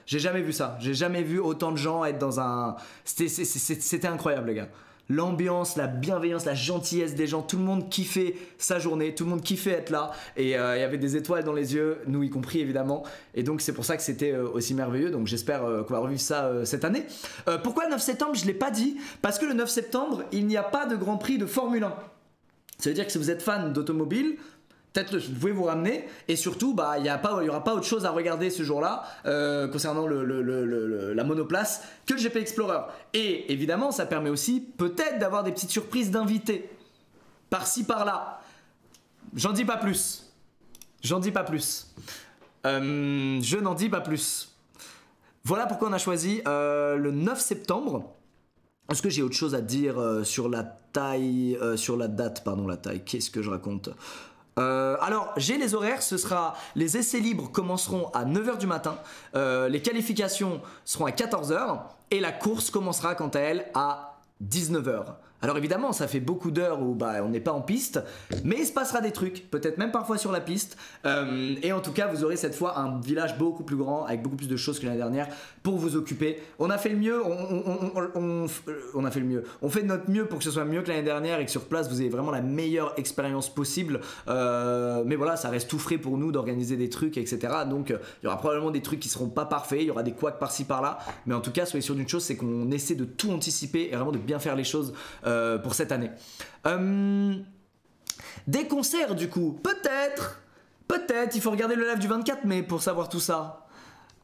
J'ai jamais vu ça, j'ai jamais vu autant de gens être dans un... C'était incroyable les gars. l'ambiance, la bienveillance, la gentillesse des gens, tout le monde kiffait sa journée, tout le monde kiffait être là et il y avait des étoiles dans les yeux, nous y compris évidemment, et donc c'est pour ça que c'était aussi merveilleux, donc j'espère qu'on va revivre ça cette année. Pourquoi le 9 septembre? Je ne l'ai pas dit, parce que le 9 septembre il n'y a pas de Grand Prix de Formule 1. Ça veut dire que si vous êtes fan d'automobile, peut-être vous pouvez vous ramener, et surtout il n'y aura pas autre chose à regarder ce jour-là concernant la monoplace que le GP Explorer. Et évidemment ça permet aussi peut-être d'avoir des petites surprises d'invités par-ci par-là. J'en dis pas plus. Je n'en dis pas plus. Voilà pourquoi on a choisi le 9 septembre. Est-ce que j'ai autre chose à dire sur la taille, sur la date, pardon, la taille, qu'est-ce que je raconte? Alors j'ai les horaires, ce sera les essais libres commenceront à 9 h du matin, les qualifications seront à 14 h et la course commencera quant à elle à 19 h. Alors évidemment ça fait beaucoup d'heures où on n'est pas en piste, mais il se passera des trucs, peut-être même parfois sur la piste, et en tout cas vous aurez cette fois un village beaucoup plus grand avec beaucoup plus de choses que l'année dernière pour vous occuper. On a fait le mieux, on a fait le mieux, on fait de notre mieux pour que ce soit mieux que l'année dernière et que sur place vous ayez vraiment la meilleure expérience possible, mais voilà, ça reste tout frais pour nous d'organiser des trucs, etc. Donc il y aura probablement des trucs qui seront pas parfaits, il y aura des couacs par-ci par-là, mais en tout cas soyez sûr d'une chose, c'est qu'on essaie de tout anticiper et vraiment de bien faire les choses pour cette année. Des concerts du coup, peut-être, il faut regarder le live du 24 mai pour savoir tout ça.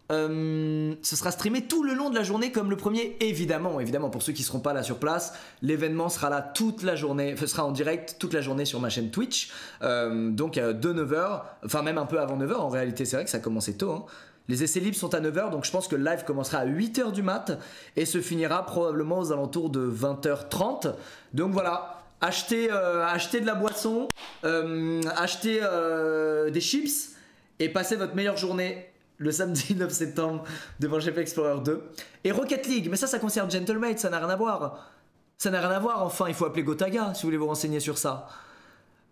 Ce sera streamé tout le long de la journée comme le premier, évidemment pour ceux qui seront pas là sur place, l'événement sera là toute la journée, sera en direct toute la journée sur ma chaîne Twitch, donc de 9 h, enfin même un peu avant 9 h en réalité, c'est vrai que ça a commencé tôt, hein. Les essais libres sont à 9 h, donc je pense que le live commencera à 8 h du mat et se finira probablement aux alentours de 20 h 30. Donc voilà, achetez de la boisson, achetez des chips et passez votre meilleure journée le samedi 9 septembre devant GP Explorer 2. Et Rocket League, mais ça concerne Gentlemate, ça n'a rien à voir. Ça n'a rien à voir, enfin, il faut appeler Gotaga si vous voulez vous renseigner sur ça.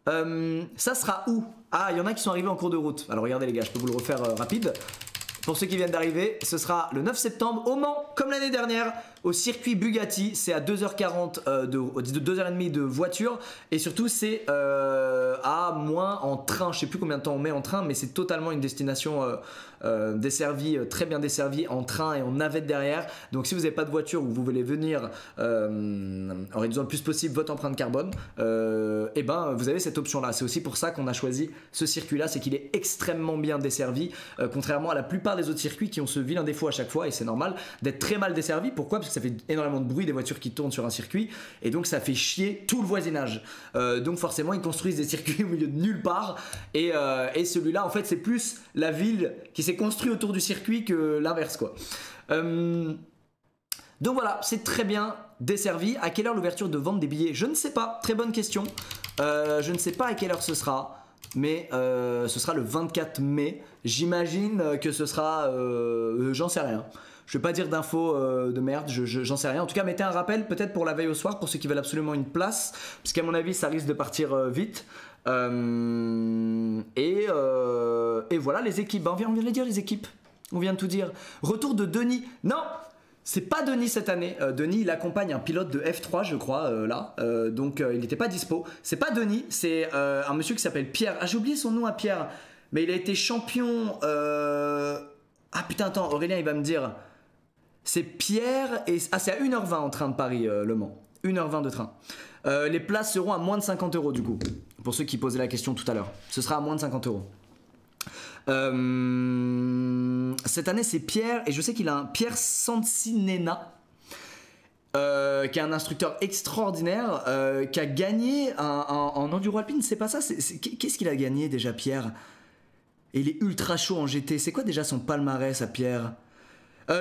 Ça sera où? Ah, il y en a qui sont arrivés en cours de route. Alors regardez les gars, je peux vous le refaire rapide. Pour ceux qui viennent d'arriver, ce sera le 9 septembre au Mans, comme l'année dernière, au circuit Bugatti. C'est à 2h40, 2h30 de voiture. Et surtout, c'est à moins en train. Je sais plus combien de temps on met en train, mais c'est totalement une destination desservie, très bien desservie en train et en navette derrière. Donc si vous n'avez pas de voiture ou vous voulez venir en réduisant le plus possible votre empreinte carbone, et ben vous avez cette option là. C'est aussi pour ça qu'on a choisi ce circuit là, c'est qu'il est extrêmement bien desservi, contrairement à la plupart des autres circuits qui ont ce vilain défaut à chaque fois, et c'est normal d'être très mal desservi. Pourquoi? Parce que ça fait énormément de bruit des voitures qui tournent sur un circuit et donc ça fait chier tout le voisinage, donc forcément ils construisent des circuits au milieu de nulle part, et celui-là en fait c'est plus la ville qui s'est construite autour du circuit que l'inverse quoi. Donc voilà, c'est très bien desservi. À quelle heure l'ouverture de vente des billets? Je ne sais pas, très bonne question. Je ne sais pas à quelle heure ce sera, mais ce sera le 24 mai. J'imagine que ce sera... j'en sais rien. Je vais pas dire d'infos de merde, j'en sais rien. En tout cas, mettez un rappel peut-être pour la veille au soir, pour ceux qui veulent absolument une place, parce qu'à mon avis, ça risque de partir vite. Et voilà les équipes. On vient de les dire, les équipes. On vient de tout dire. Retour de Denis. Non, c'est pas Denis cette année. Denis, il accompagne un pilote de F3, je crois, là. Donc, il n'était pas dispo. C'est pas Denis, c'est un monsieur qui s'appelle Pierre. Ah, j'ai oublié son nom à Pierre. Mais il a été champion... Ah putain, attends, Aurélien, il va me dire... C'est Pierre et... Ah, c'est à 1 h 20 en train de Paris, Le Mans. 1 h 20 de train. Les places seront à moins de 50 € du coup. Pour ceux qui posaient la question tout à l'heure. Ce sera à moins de 50 €. Cette année, c'est Pierre, et je sais qu'il a un Pierre Sancinena, qui est un instructeur extraordinaire, qui a gagné en enduro alpine. C'est pas ça, qu'est-ce qu'il a gagné déjà, Pierre? Et il est ultra chaud en GT. C'est quoi déjà son palmarès à Pierre?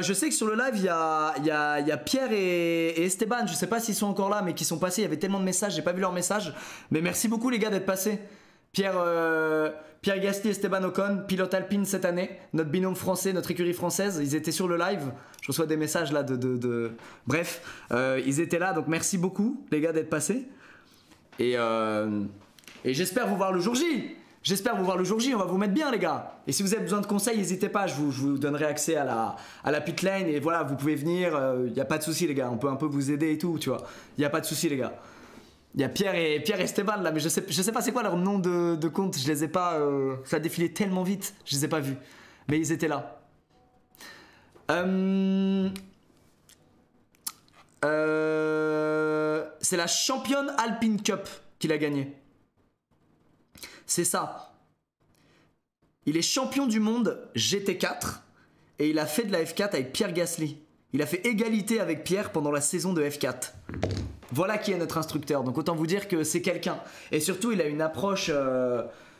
Je sais que sur le live, il y a Pierre et Esteban, je sais pas s'ils sont encore là, mais qui sont passés. Il y avait tellement de messages, j'ai pas vu leurs messages. Mais merci beaucoup les gars d'être passés. Pierre Gasly, Esteban Ocon, pilote alpine cette année, notre binôme français, notre écurie française, ils étaient sur le live. Je reçois des messages là Bref, ils étaient là, donc merci beaucoup les gars d'être passés. Et j'espère vous voir le jour J. J'espère vous voir le jour J, on va vous mettre bien les gars. Et si vous avez besoin de conseils, n'hésitez pas, je vous donnerai accès à la pit lane. Et voilà, vous pouvez venir, il n'y a pas de souci les gars, on peut un peu vous aider et tout, tu vois. Il n'y a pas de souci les gars. Il y a Pierre et Esteban là, mais je sais pas c'est quoi leur nom de compte, je les ai pas, ça a défilé tellement vite, je les ai pas vus. Mais ils étaient là. C'est la championne Alpine Cup qu'il a gagné. C'est ça. Il est champion du monde GT4 et il a fait de la F4 avec Pierre Gasly. Il a fait égalité avec Pierre pendant la saison de F4. Voilà qui est notre instructeur. Donc autant vous dire que c'est quelqu'un. Et surtout, il a une approche...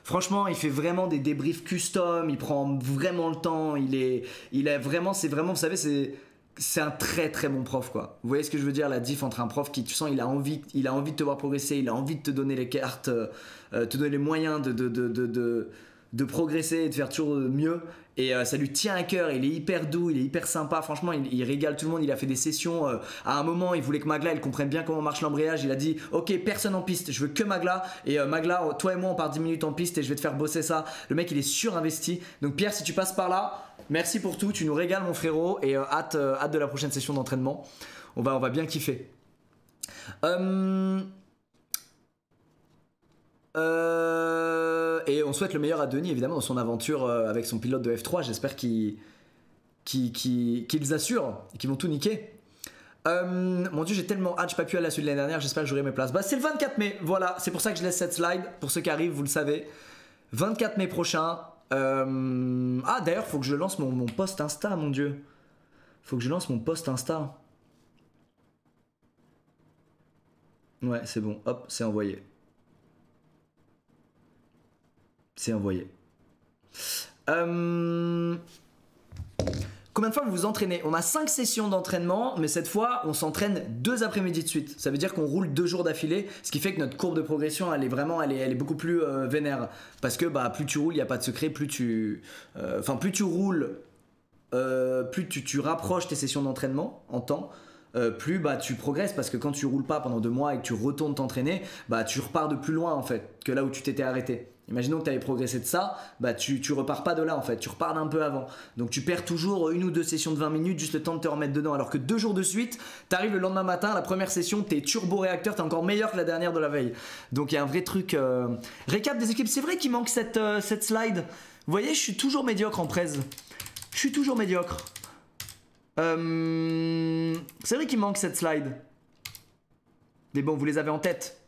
franchement, il fait vraiment des débriefs custom. Il prend vraiment le temps. C'est vraiment, vous savez, c'est un très très bon prof quoi. Vous voyez ce que je veux dire, la diff entre un prof qui tu sens il a envie de te voir progresser, il a envie de te donner les cartes, te donner les moyens de progresser et de faire toujours mieux. Et ça lui tient à cœur, il est hyper doux, il est hyper sympa, franchement il régale tout le monde. Il a fait des sessions, à un moment il voulait que Magla elle comprenne bien comment marche l'embrayage. Il a dit ok, personne en piste, je veux que Magla. Et Magla, toi et moi on part 10 minutes en piste et je vais te faire bosser ça. Le mec il est surinvesti. Donc Pierre, si tu passes par là, merci pour tout, tu nous régales mon frérot. Et hâte de la prochaine session d'entraînement. On va bien kiffer. Et on souhaite le meilleur à Denis évidemment dans son aventure avec son pilote de F3. J'espère qu'ils assurent et qu'ils vont tout niquer. Mon dieu, j'ai tellement hâte, j'ai pas pu aller à celui de l'année dernière. J'espère que j'aurai mes places. Bah c'est le 24 mai, voilà, c'est pour ça que je laisse cette slide. Pour ceux qui arrivent, vous le savez, 24 mai prochain. Ah d'ailleurs faut que je lance mon post Insta, mon dieu. Faut que je lance mon post Insta. Ouais c'est bon, hop, c'est envoyé. C'est envoyé. Combien de fois vous vous entraînez? On a 5 sessions d'entraînement, mais cette fois on s'entraîne 2 après-midi de suite. Ça veut dire qu'on roule 2 jours d'affilée, ce qui fait que notre courbe de progression elle est beaucoup plus vénère. Parce que bah, plus tu roules, il n'y a pas de secret, plus tu roules, plus tu rapproches tes sessions d'entraînement en temps. Plus bah, tu progresses, parce que quand tu roules pas pendant 2 mois et que tu retournes t'entraîner, bah, tu repars de plus loin en fait que là où tu t'étais arrêté. Imaginons que tu avais progressé de ça, bah tu repars pas de là en fait, tu repars d'un peu avant. Donc tu perds toujours 1 ou 2 sessions de 20 minutes, juste le temps de te remettre dedans. Alors que 2 jours de suite, tu arrives le lendemain matin, la première session, t'es turbo réacteur, t'es encore meilleur que la dernière de la veille. Donc il y a un vrai truc. Récap des équipes, c'est vrai qu'il manque cette slide. Vous voyez, je suis toujours médiocre en presse. Je suis toujours médiocre. C'est vrai qu'il manque cette slide. Mais bon, vous les avez en tête.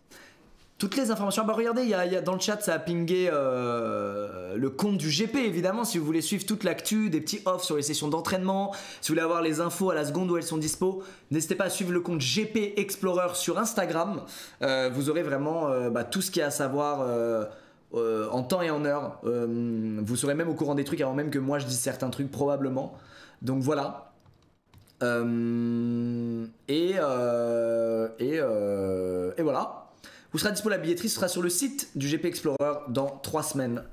Toutes les informations, bah regardez, il y a dans le chat ça a pingé le compte du GP évidemment. Si vous voulez suivre toute l'actu, des petits offs sur les sessions d'entraînement, si vous voulez avoir les infos à la seconde où elles sont dispo, n'hésitez pas à suivre le compte GP Explorer sur Instagram. Vous aurez vraiment tout ce qu'il y a à savoir en temps et en heure. Vous serez même au courant des trucs avant même que moi je dise certains trucs probablement. Donc voilà. Et voilà. Où sera dispo la billetterie? Ce sera sur le site du GP Explorer dans 3 semaines.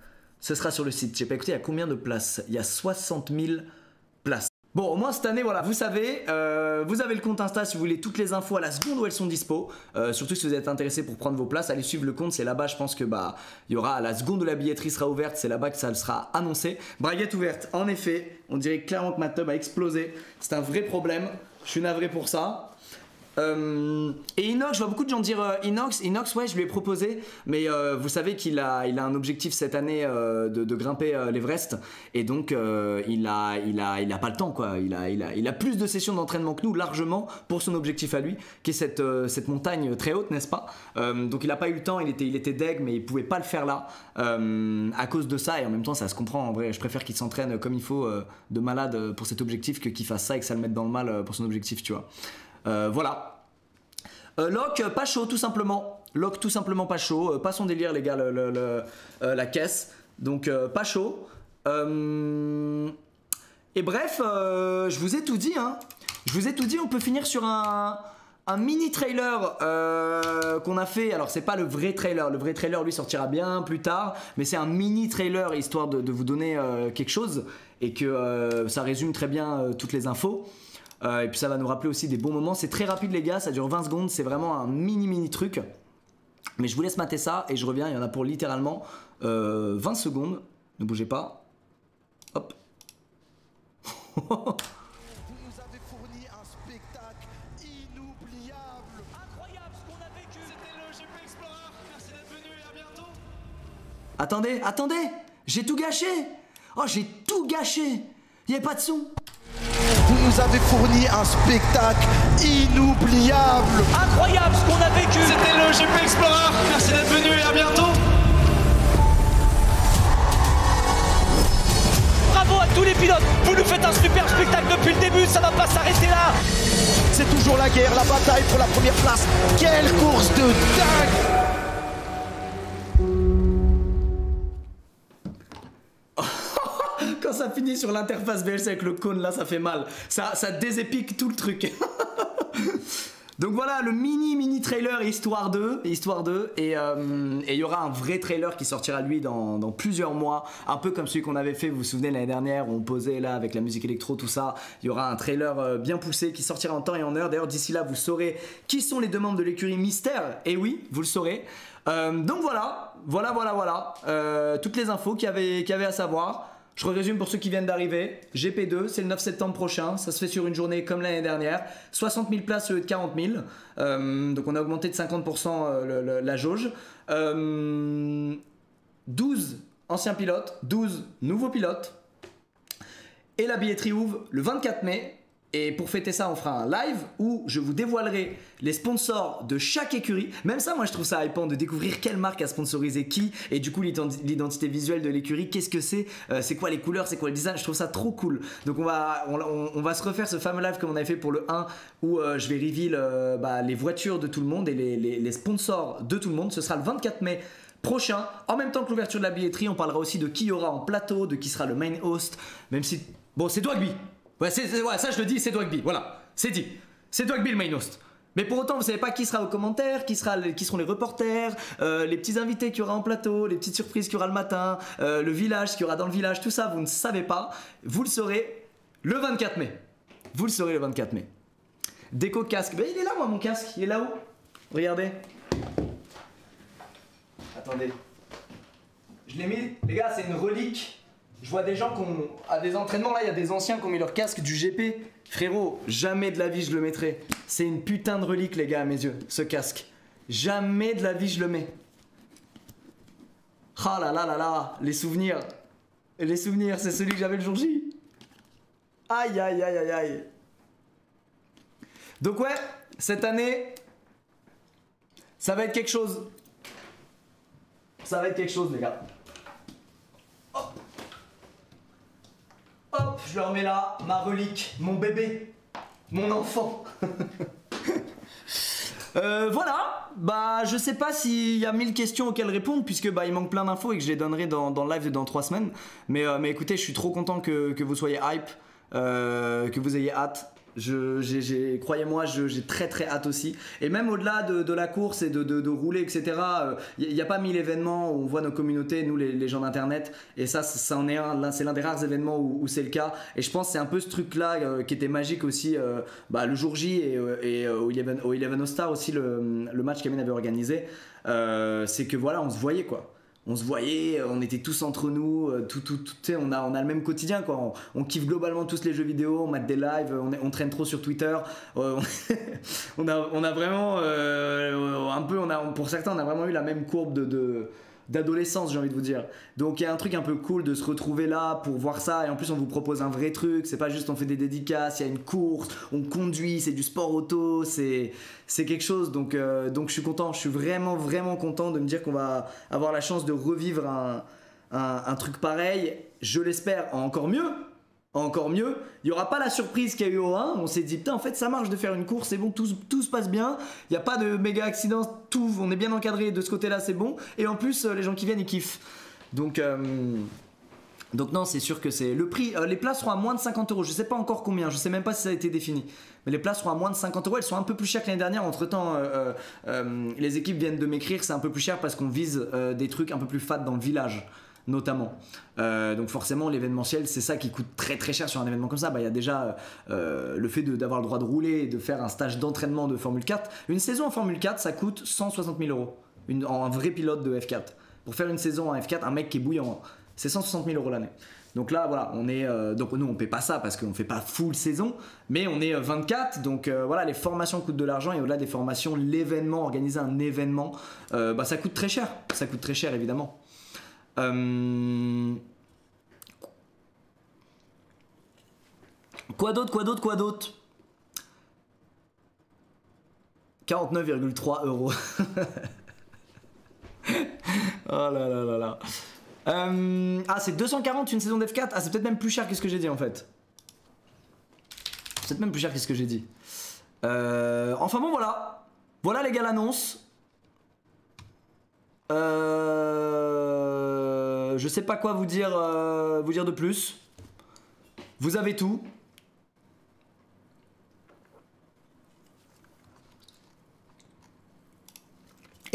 Ce sera sur le site. J'ai pas écouté, il y a combien de places? Il y a 60 000 places. Bon, au moins cette année, voilà, vous savez, vous avez le compte Insta si vous voulez toutes les infos à la seconde où elles sont dispo. Surtout si vous êtes intéressé pour prendre vos places, allez suivre le compte, c'est là-bas, je pense que bah il y aura à la seconde où la billetterie sera ouverte, c'est là-bas que ça sera annoncé. Braguette ouverte, en effet, on dirait clairement que ma tub a explosé. C'est un vrai problème, je suis navré pour ça. Et Inox, je vois beaucoup de gens dire Inox, ouais je lui ai proposé, mais vous savez qu'il a un objectif cette année de grimper l'Everest, et donc il a pas le temps quoi, il a plus de sessions d'entraînement que nous largement pour son objectif à lui, qui est cette montagne très haute, n'est-ce pas? Donc il a pas eu le temps, il était deg, mais il pouvait pas le faire là à cause de ça, et en même temps ça se comprend en vrai, je préfère qu'il s'entraîne comme il faut de malade pour cet objectif que qu'il fasse ça et que ça le mette dans le mal pour son objectif, tu vois. Voilà. Locke, pas chaud tout simplement. Locke tout simplement pas chaud. Pas son délire les gars, la caisse. Donc pas chaud. Et bref, je vous ai tout dit hein. Je vous ai tout dit, on peut finir sur un mini trailer qu'on a fait. Alors c'est pas le vrai trailer lui sortira bien plus tard, mais c'est un mini trailer histoire de vous donner quelque chose et que ça résume très bien toutes les infos. Et puis ça va nous rappeler aussi des bons moments. C'est très rapide les gars, ça dure 20 secondes, c'est vraiment un mini truc. Mais je vous laisse mater ça et je reviens, il y en a pour littéralement 20 secondes, ne bougez pas. Hop. Vous nous avez fourni un spectacle inoubliable. Incroyable ce qu'on a vécu. C'était le GP Explorer. Merci d'être venu et à bientôt. Attendez, attendez, j'ai tout gâché. Oh, j'ai tout gâché. Il n'y avait pas de son. Vous nous avez fourni un spectacle inoubliable. Incroyable ce qu'on a vécu. C'était le GP Explorer. Merci d'être venu et à bientôt. Bravo à tous les pilotes. Vous nous faites un super spectacle depuis le début. Ça va pas s'arrêter là. C'est toujours la guerre, la bataille pour la première place. Quelle course de dingue! Quand ça finit sur l'interface VLC avec le cône là, ça fait mal. Ça désépique tout le truc. Donc voilà le mini trailer Histoire 2 et il y aura un vrai trailer qui sortira lui dans plusieurs mois, un peu comme celui qu'on avait fait, vous vous souvenez l'année dernière où on posait là avec la musique électro tout ça. Il y aura un trailer bien poussé qui sortira en temps et en heure. D'ailleurs d'ici là vous saurez qui sont les deux membres de l'écurie Mystère, et oui vous le saurez. Donc voilà toutes les infos qu'il y avait à savoir. Je résume pour ceux qui viennent d'arriver. GP2, c'est le 9 septembre prochain. Ça se fait sur une journée comme l'année dernière. 60 000 places au lieu de 40 000. Donc on a augmenté de 50% la jauge. 12 anciens pilotes, 12 nouveaux pilotes. Et la billetterie ouvre le 24 mai. Et pour fêter ça, on fera un live où je vous dévoilerai les sponsors de chaque écurie. Même ça, moi, je trouve ça hypant de découvrir quelle marque a sponsorisé qui. Et du coup, l'identité visuelle de l'écurie, qu'est-ce que c'est, c'est quoi les couleurs, c'est quoi le design. Je trouve ça trop cool. Donc, on va se refaire ce fameux live comme on avait fait pour le 1 où je vais reveal les voitures de tout le monde et les sponsors de tout le monde. Ce sera le 24 mai prochain. En même temps que l'ouverture de la billetterie, on parlera aussi de qui y aura en plateau, de qui sera le main host. Même si... Bon, c'est Dwagby. Ouais, ça je le dis, c'est Dwagby, voilà, c'est dit. C'est Dwagby le main host. Mais pour autant, vous savez pas qui sera aux commentaires, qui seront les reporters, les petits invités qu'il y aura en plateau, les petites surprises qu'il y aura le matin, le village, ce qu'il y aura dans le village, tout ça, vous ne savez pas. Vous le saurez le 24 mai. Vous le saurez le 24 mai. Déco casque. Ben, il est là, moi, mon casque. Il est là-haut. Regardez. Attendez. Je l'ai mis. Les gars, c'est une relique. Je vois des gens qui ont, à des entraînements, là, il y a des anciens qui ont mis leur casque du GP. Frérot, jamais de la vie je le mettrai. C'est une putain de relique, les gars, à mes yeux, ce casque. Jamais de la vie je le mets. Ah là là là là, les souvenirs. Les souvenirs, c'est celui que j'avais le jour J. Aïe aïe aïe aïe aïe. Donc ouais, cette année, ça va être quelque chose. Ça va être quelque chose, les gars. Hop. Hop, je le remets là, ma relique, mon bébé, mon enfant. Voilà, bah je sais pas s'il y a 1000 questions auxquelles répondre puisque bah il manque plein d'infos et que je les donnerai dans le live de dans 3 semaines. Mais écoutez, je suis trop content que vous soyez hype, que vous ayez hâte. Croyez-moi, j'ai très très hâte aussi. Et même au-delà de la course et de rouler, etc. Il n'y a pas 1000 événements où on voit nos communautés, nous les gens d'internet. Et ça en est un. C'est l'un des rares événements où c'est le cas. Et je pense que c'est un peu ce truc-là qui était magique aussi. Le jour J et au Eleven All Star aussi, le match qu'Amine avait organisé. C'est que voilà, on se voyait quoi. On se voyait, on était tous entre nous, on a le même quotidien quoi. On kiffe globalement tous les jeux vidéo, on mate des lives, on traîne trop sur Twitter. On a vraiment pour certains on a vraiment eu la même courbe d'adolescence, j'ai envie de vous dire. Donc il y a un truc un peu cool de se retrouver là pour voir ça, et en plus on vous propose un vrai truc, c'est pas juste on fait des dédicaces, il y a une course, on conduit, c'est du sport auto, c'est quelque chose. Donc je suis content, je suis vraiment content de me dire qu'on va avoir la chance de revivre un truc pareil, je l'espère encore mieux. Il n'y aura pas la surprise qu'il y a eu au 1. On s'est dit putain en fait ça marche de faire une course, c'est bon, tout se passe bien, il n'y a pas de méga accident, on est bien encadré de ce côté là, c'est bon, et en plus les gens qui viennent ils kiffent. Donc non, c'est sûr que c'est le prix, les places seront à moins de 50 €, je sais pas encore combien, je sais même pas si ça a été défini, mais les places seront à moins de 50 €, elles sont un peu plus chères que l'année dernière. Entre temps les équipes viennent de m'écrire, c'est un peu plus cher parce qu'on vise des trucs un peu plus fat dans le village notamment. Donc forcément l'événementiel c'est ça qui coûte très très cher sur un événement comme ça. Il y a déjà le fait d'avoir le droit de rouler et de faire un stage d'entraînement de Formule 4. Une saison en Formule 4 ça coûte 160 000 €, un vrai pilote de F4. Pour faire une saison en F4, un mec qui est bouillant, c'est 160 000 € l'année. Donc là, voilà, on est. Donc nous, on paie pas ça parce qu'on fait pas full saison, mais on est 24. Donc voilà, les formations coûtent de l'argent et au-delà des formations, l'événement, organiser un événement, bah ça coûte très cher. Ça coûte très cher, évidemment. Quoi d'autre, quoi d'autre, quoi d'autre? 49,3 €. Oh là là là là. Ah, c'est 240 une saison d'F4. Ah, c'est peut-être même plus cher que ce que j'ai dit en fait. C'est peut-être même plus cher que ce que j'ai dit. Enfin bon, voilà. Voilà les gars, l'annonce. Je sais pas quoi vous dire de plus. Vous avez tout.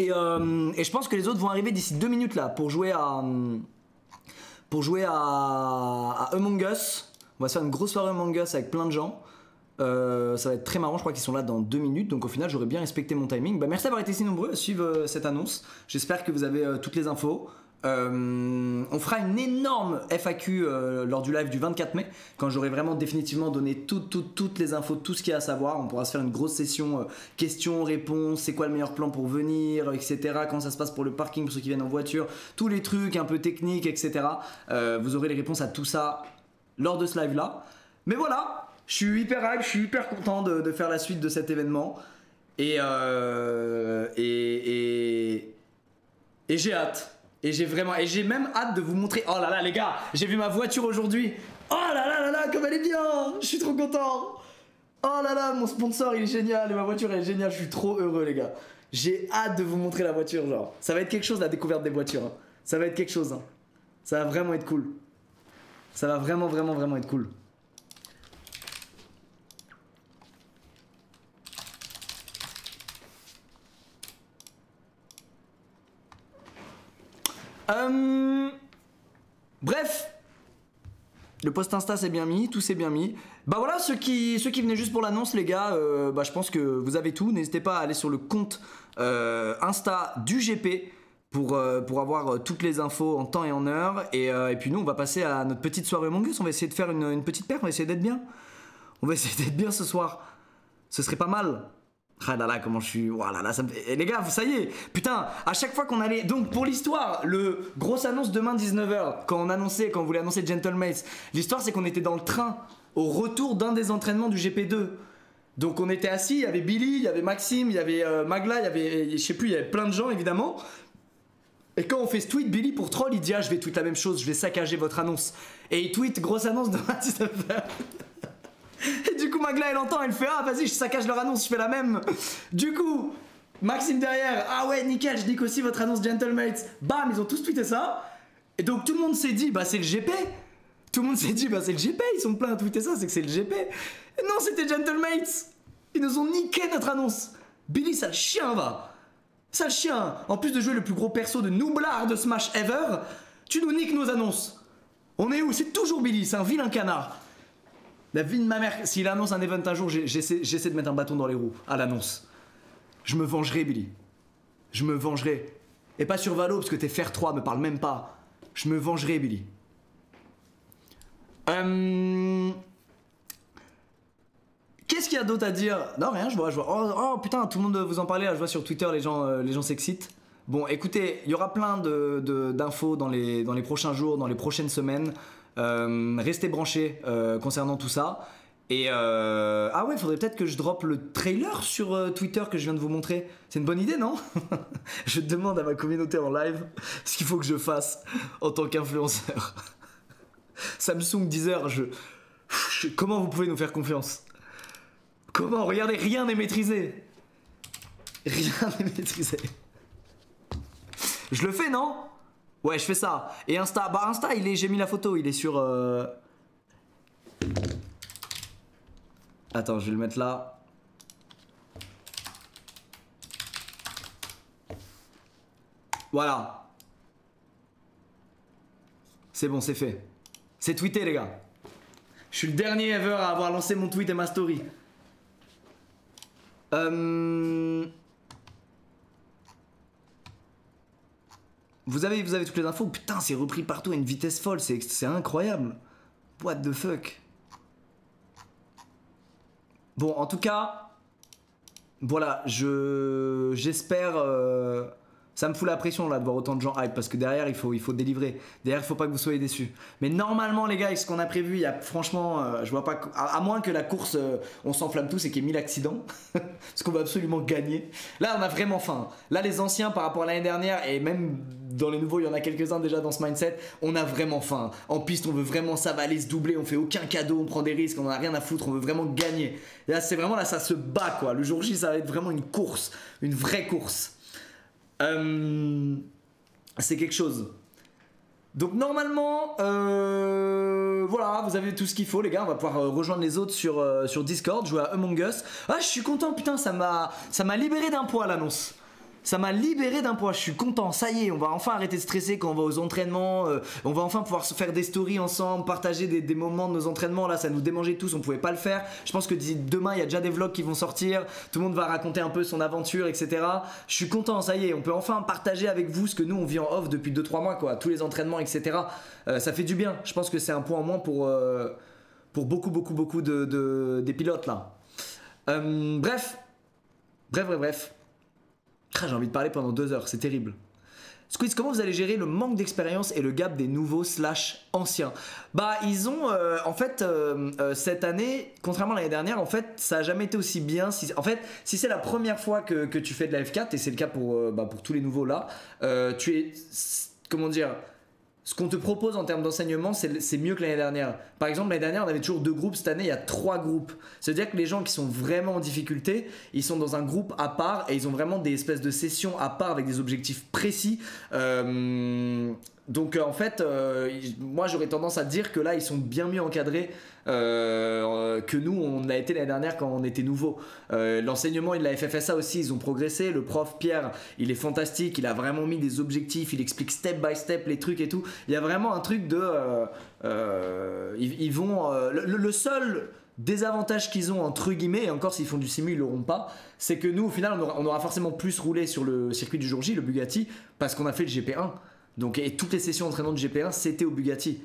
Et je pense que les autres vont arriver d'ici 2 minutes là pour jouer à Among Us. On va se faire une grosse soirée Among Us avec plein de gens. Ça va être très marrant, je crois qu'ils sont là dans 2 minutes. Donc au final j'aurais bien respecté mon timing. Bah, merci d'avoir été si nombreux à suivre cette annonce. J'espère que vous avez toutes les infos. On fera une énorme FAQ lors du live du 24 mai quand j'aurai vraiment définitivement donné toutes les infos, tout ce qu'il y a à savoir. On pourra se faire une grosse session questions, réponses, c'est quoi le meilleur plan pour venir, etc. Comment ça se passe pour le parking pour ceux qui viennent en voiture, tous les trucs un peu techniques, etc. Vous aurez les réponses à tout ça lors de ce live là. Mais voilà, je suis hyper hype, je suis hyper content de faire la suite de cet événement et j'ai hâte. Et j'ai même hâte de vous montrer. Oh là là les gars, j'ai vu ma voiture aujourd'hui. Oh là là là là, comme elle est bien. Je suis trop content. Oh là là, mon sponsor il est génial et ma voiture elle est géniale. Je suis trop heureux les gars. J'ai hâte de vous montrer la voiture, genre. Ça va être quelque chose la découverte des voitures, hein. Ça va être quelque chose, hein. Ça va vraiment être cool. Ça va vraiment être cool. Bref, le post Insta c'est bien mis, tout c'est bien mis. Bah voilà, ceux qui venaient juste pour l'annonce les gars, bah je pense que vous avez tout. N'hésitez pas à aller sur le compte Insta du GP pour avoir toutes les infos en temps et en heure. Et puis nous on va passer à notre petite soirée Among Us. On va essayer de faire une petite paire, on va essayer d'être bien. On va essayer d'être bien ce soir. Ce serait pas mal. Ah là là, comment je suis. Voilà, là, ça me... Et les gars, ça y est. Putain, à chaque fois qu'on allait. Donc, pour l'histoire, le grosse annonce demain 19h, quand on voulait annoncer Gentlemates, l'histoire c'est qu'on était dans le train au retour d'un des entraînements du GP2. Donc, on était assis, il y avait Billy, il y avait Maxime, il y avait Magla, il y avait. Je sais plus, il y avait plein de gens évidemment. Et quand on fait ce tweet, Billy pour troll, il dit ah, je vais tweet la même chose, je vais saccager votre annonce. Et il tweet grosse annonce demain 19h. Et du coup Magla elle entend, elle fait ah vas-y je saccage leur annonce, je fais la même. Du coup Maxime derrière, ah ouais nickel, je nique aussi votre annonce Gentlemates. Bam, ils ont tous tweeté ça. Et donc tout le monde s'est dit bah c'est le GP. Tout le monde s'est dit bah c'est le GP, ils sont pleins à tweeter ça, c'est que c'est le GP. Et non, c'était Gentlemates. Ils nous ont niqué notre annonce. Billy sale chien va. Sale chien. En plus de jouer le plus gros perso de nooblard de Smash ever, tu nous niques nos annonces. On est où? C'est toujours Billy, c'est un vilain canard. La vie de ma mère, s'il annonce un event un jour, j'essaie de mettre un bâton dans les roues à l'annonce. Je me vengerai, Billy. Je me vengerai. Et pas sur Valo, parce que tes fer 3 me parlent même pas. Je me vengerai, Billy. Qu'est-ce qu'il y a d'autre à dire? Non, rien, je vois. Oh putain, tout le monde vous en parlait, là, je vois sur Twitter, les gens s'excitent. Bon, écoutez, il y aura plein d'infos dans les prochains jours, dans les prochaines semaines. Restez branchés concernant tout ça. Et ah ouais, faudrait peut-être que je drop le trailer sur Twitter que je viens de vous montrer. C'est une bonne idée, non? Je demande à ma communauté en live ce qu'il faut que je fasse en tant qu'influenceur. Samsung Deezer, comment vous pouvez nous faire confiance? Comment? Regardez, rien n'est maîtrisé. Rien n'est maîtrisé. Je le fais, non? Ouais, je fais ça. Et Insta, bah Insta, j'ai mis la photo, il est sur... Attends, je vais le mettre là. Voilà. C'est bon, c'est fait. C'est tweeté, les gars. Je suis le dernier ever à avoir lancé mon tweet et ma story. vous avez toutes les infos. Putain, c'est repris partout à une vitesse folle, c'est incroyable. What the fuck. Bon, en tout cas, voilà, j'espère... ça me fout la pression là de voir autant de gens hype parce que derrière il faut délivrer. Derrière il faut pas que vous soyez déçus. Mais normalement les gars, avec ce qu'on a prévu, il y a franchement, je vois pas, à moins que la course on s'enflamme tous et qu'il y ait 1000 accidents, parce qu'on va absolument gagner. Là on a vraiment faim. Là les anciens par rapport à l'année dernière et même dans les nouveaux il y en a quelques-uns déjà dans ce mindset, on a vraiment faim. En piste on veut vraiment s'avaler, se doubler, on fait aucun cadeau, on prend des risques, on en a rien à foutre, on veut vraiment gagner. Et là c'est vraiment là ça se bat quoi. Le jour J ça va être vraiment une course, une vraie course. C'est quelque chose. Donc normalement voilà, vous avez tout ce qu'il faut les gars. On va pouvoir rejoindre les autres sur Discord, jouer à Among Us. Ah je suis content, putain, ça m'a libéré d'un poids l'annonce. Ça m'a libéré d'un poids, je suis content, ça y est, on va enfin arrêter de stresser quand on va aux entraînements, on va enfin pouvoir se faire des stories ensemble, partager des moments de nos entraînements, là ça nous démangeait tous, on pouvait pas le faire. Je pense que demain il y a déjà des vlogs qui vont sortir, tout le monde va raconter un peu son aventure, etc. Je suis content, ça y est, on peut enfin partager avec vous ce que nous on vit en off depuis 2-3 mois, quoi, tous les entraînements, etc. Ça fait du bien, je pense que c'est un point en moins pour beaucoup des pilotes là. Bref. J'ai envie de parler pendant 2 heures, c'est terrible. Squeeze, comment vous allez gérer le manque d'expérience et le gap des nouveaux / anciens? Bah ils ont en fait cette année, contrairement à l'année dernière, en fait ça a jamais été aussi bien. En fait si c'est la première fois que tu fais de la F4 et c'est le cas pour tous les nouveaux là, tu es, comment dire, ce qu'on te propose en termes d'enseignement, c'est mieux que l'année dernière. Par exemple, l'année dernière, on avait toujours 2 groupes. Cette année, il y a 3 groupes. C'est-à-dire que les gens qui sont vraiment en difficulté, ils sont dans un groupe à part et ils ont vraiment des espèces de sessions à part avec des objectifs précis. Donc en fait, moi j'aurais tendance à dire que là, ils sont bien mieux encadrés que nous, on a été l'année dernière quand on était nouveau. L'enseignement et la FFSA aussi, ils ont progressé. Le prof Pierre, il est fantastique. Il a vraiment mis des objectifs. Il explique step by step les trucs et tout. Il y a vraiment un truc de... ils vont... le seul désavantage qu'ils ont entre guillemets, et encore s'ils font du simu ils l'auront pas, c'est que nous au final on aura forcément plus roulé sur le circuit du jour J, le Bugatti, parce qu'on a fait le GP1. Donc, et toutes les sessions d'entraînement de GP1 c'était au Bugatti.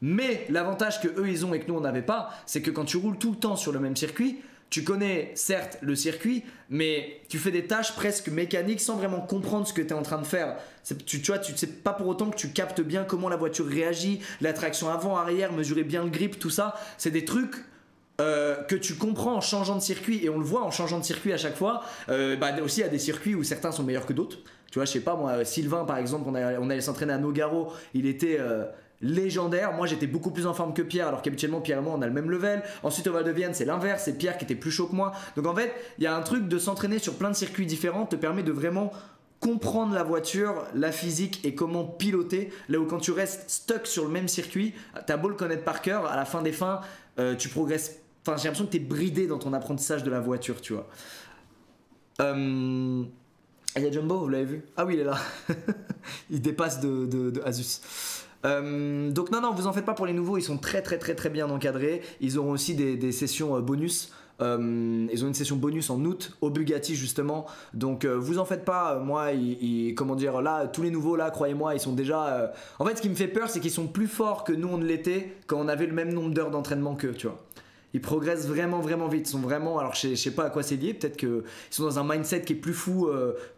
Mais l'avantage que eux ils ont et que nous on n'avait pas, c'est que quand tu roules tout le temps sur le même circuit, tu connais certes le circuit, mais tu fais des tâches presque mécaniques sans vraiment comprendre ce que tu es en train de faire. Tu vois, tu sais pas pour autant que tu captes bien comment la voiture réagit, la traction avant-arrière, mesurer bien le grip, tout ça. C'est des trucs que tu comprends en changeant de circuit, et on le voit en changeant de circuit à chaque fois. Aussi il y a des circuits où certains sont meilleurs que d'autres. Tu vois, je sais pas moi, Sylvain par exemple, on allait s'entraîner à Nogaro, il était légendaire. Moi j'étais beaucoup plus en forme que Pierre, alors qu'habituellement Pierre et moi on a le même level. Ensuite au Val de Vienne c'est l'inverse, c'est Pierre qui était plus chaud que moi. Donc en fait il y a un truc de s'entraîner sur plein de circuits différents te permet de vraiment comprendre la voiture, la physique et comment piloter. Là où quand tu restes stuck sur le même circuit, t'as beau le connaître par cœur, à la fin des fins tu progresses. Enfin j'ai l'impression que t'es bridé dans ton apprentissage de la voiture, tu vois. Il y a Jumbo, vous l'avez vu? Ah oui il est là. Il dépasse de Asus. Donc non, vous en faites pas pour les nouveaux, ils sont très bien encadrés. Ils auront aussi des sessions bonus. Ils ont une session bonus en août au Bugatti justement. Donc vous en faites pas. Moi, comment dire, là, tous les nouveaux là, croyez-moi, ils sont déjà. En fait, ce qui me fait peur, c'est qu'ils sont plus forts que nous on l'était quand on avait le même nombre d'heures d'entraînement qu'eux, tu vois. Ils progressent vraiment vite. Ils sont vraiment, alors je sais pas à quoi c'est lié. Peut-être qu'ils sont dans un mindset qui est plus fou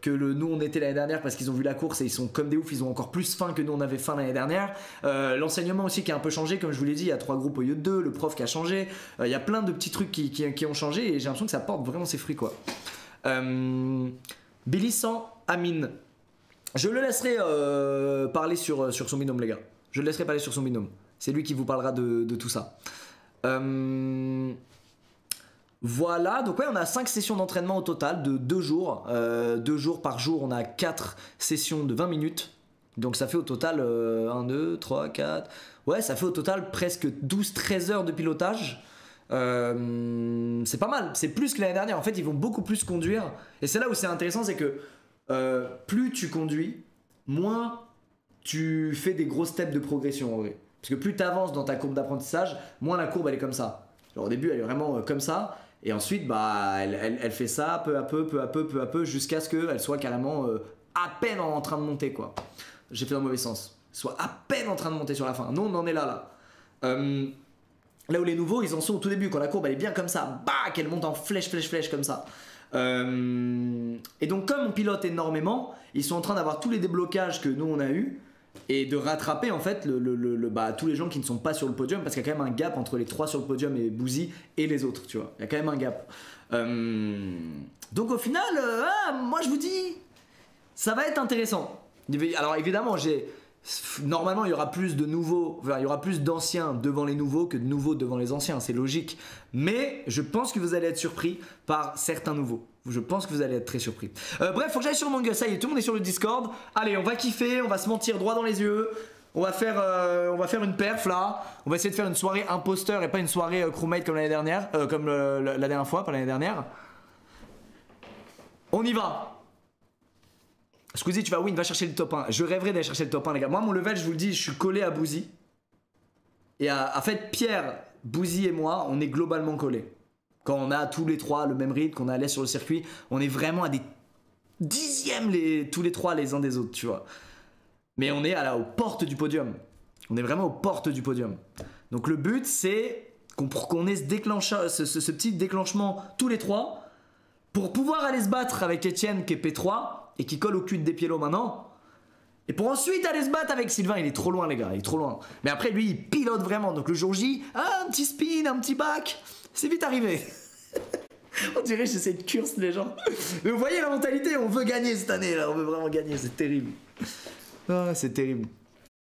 que nous on était l'année dernière parce qu'ils ont vu la course et ils sont comme des oufs. Ils ont encore plus faim que nous on avait faim l'année dernière. L'enseignement aussi qui a un peu changé, comme je vous l'ai dit, il y a 3 groupes au lieu de 2. Le prof qui a changé. Il y a plein de petits trucs qui ont changé et j'ai l'impression que ça porte vraiment ses fruits quoi. Billy sans Amine. Je le laisserai parler sur son binôme les gars. Je le laisserai parler sur son binôme. C'est lui qui vous parlera de tout ça. Voilà, donc ouais, on a 5 sessions d'entraînement au total de 2 jours. 2 jours par jour, on a 4 sessions de 20 minutes. Donc ça fait au total 1, 2, 3, 4. Ouais, ça fait au total presque 12-13 heures de pilotage. C'est pas mal, c'est plus que l'année dernière. En fait, ils vont beaucoup plus conduire. Et c'est là où c'est intéressant, c'est que plus tu conduis, moins tu fais des gros steps de progression en vrai. Parce que plus tu avances dans ta courbe d'apprentissage, moins la courbe elle est comme ça. Genre, au début elle est vraiment comme ça, et ensuite elle fait ça peu à peu jusqu'à ce qu'elle soit carrément à peine en train de monter quoi. j'ai fait dans le mauvais sens, soit à peine en train de monter sur la fin. Nous on en est là. Là où les nouveaux ils en sont au tout début, quand la courbe elle est bien comme ça, bah, qu'elle monte en flèche comme ça. Et donc comme on pilote énormément, ils sont en train d'avoir tous les déblocages que nous on a eu et de rattraper en fait tous les gens qui ne sont pas sur le podium, parce qu'il y a quand même un gap entre les 3 sur le podium et Bouzy et les autres, tu vois. Il y a quand même un gap. Donc au final, moi je vous dis, ça va être intéressant. Alors évidemment, normalement il y aura plus de nouveaux, il y aura plus d'anciens devant les nouveaux que de nouveaux devant les anciens, c'est logique. Mais je pense que vous allez être surpris par certains nouveaux. Je pense que vous allez être très surpris. Bref, faut que j'aille sur Among Us. Ça y est, tout le monde est sur le Discord. Allez, on va kiffer, on va se mentir droit dans les yeux. On va faire une perf là. On va essayer de faire une soirée imposteur et pas une soirée crewmate comme l'année dernière, comme la dernière fois, pas l'année dernière. On y va. Squeezie, tu vas win, va chercher le top 1. Je rêverais d'aller chercher le top 1, les gars. Moi, mon level, je vous le dis, je suis collé à Bouzy. Et en fait, Pierre, Bouzy et moi, on est globalement collés. Quand on a tous les 3 le même rythme, qu'on est allé sur le circuit, on est vraiment à des dixièmes tous les 3 les uns des autres, tu vois. Mais on est aux portes du podium. On est vraiment aux portes du podium. Donc le but, c'est qu'on ait ce petit déclenchement tous les 3 pour pouvoir aller se battre avec Etienne qui est P3 et qui colle au cul de Despiello maintenant. Et pour ensuite aller se battre avec Sylvain. Il est trop loin, les gars, il est trop loin. Mais après, lui, il pilote vraiment. Donc le jour J, un petit spin, un petit back, c'est vite arrivé. On dirait que j'essaie de curse les gens. Mais vous voyez la mentalité, on veut gagner cette année là, on veut vraiment gagner, c'est terrible. Ah, c'est terrible.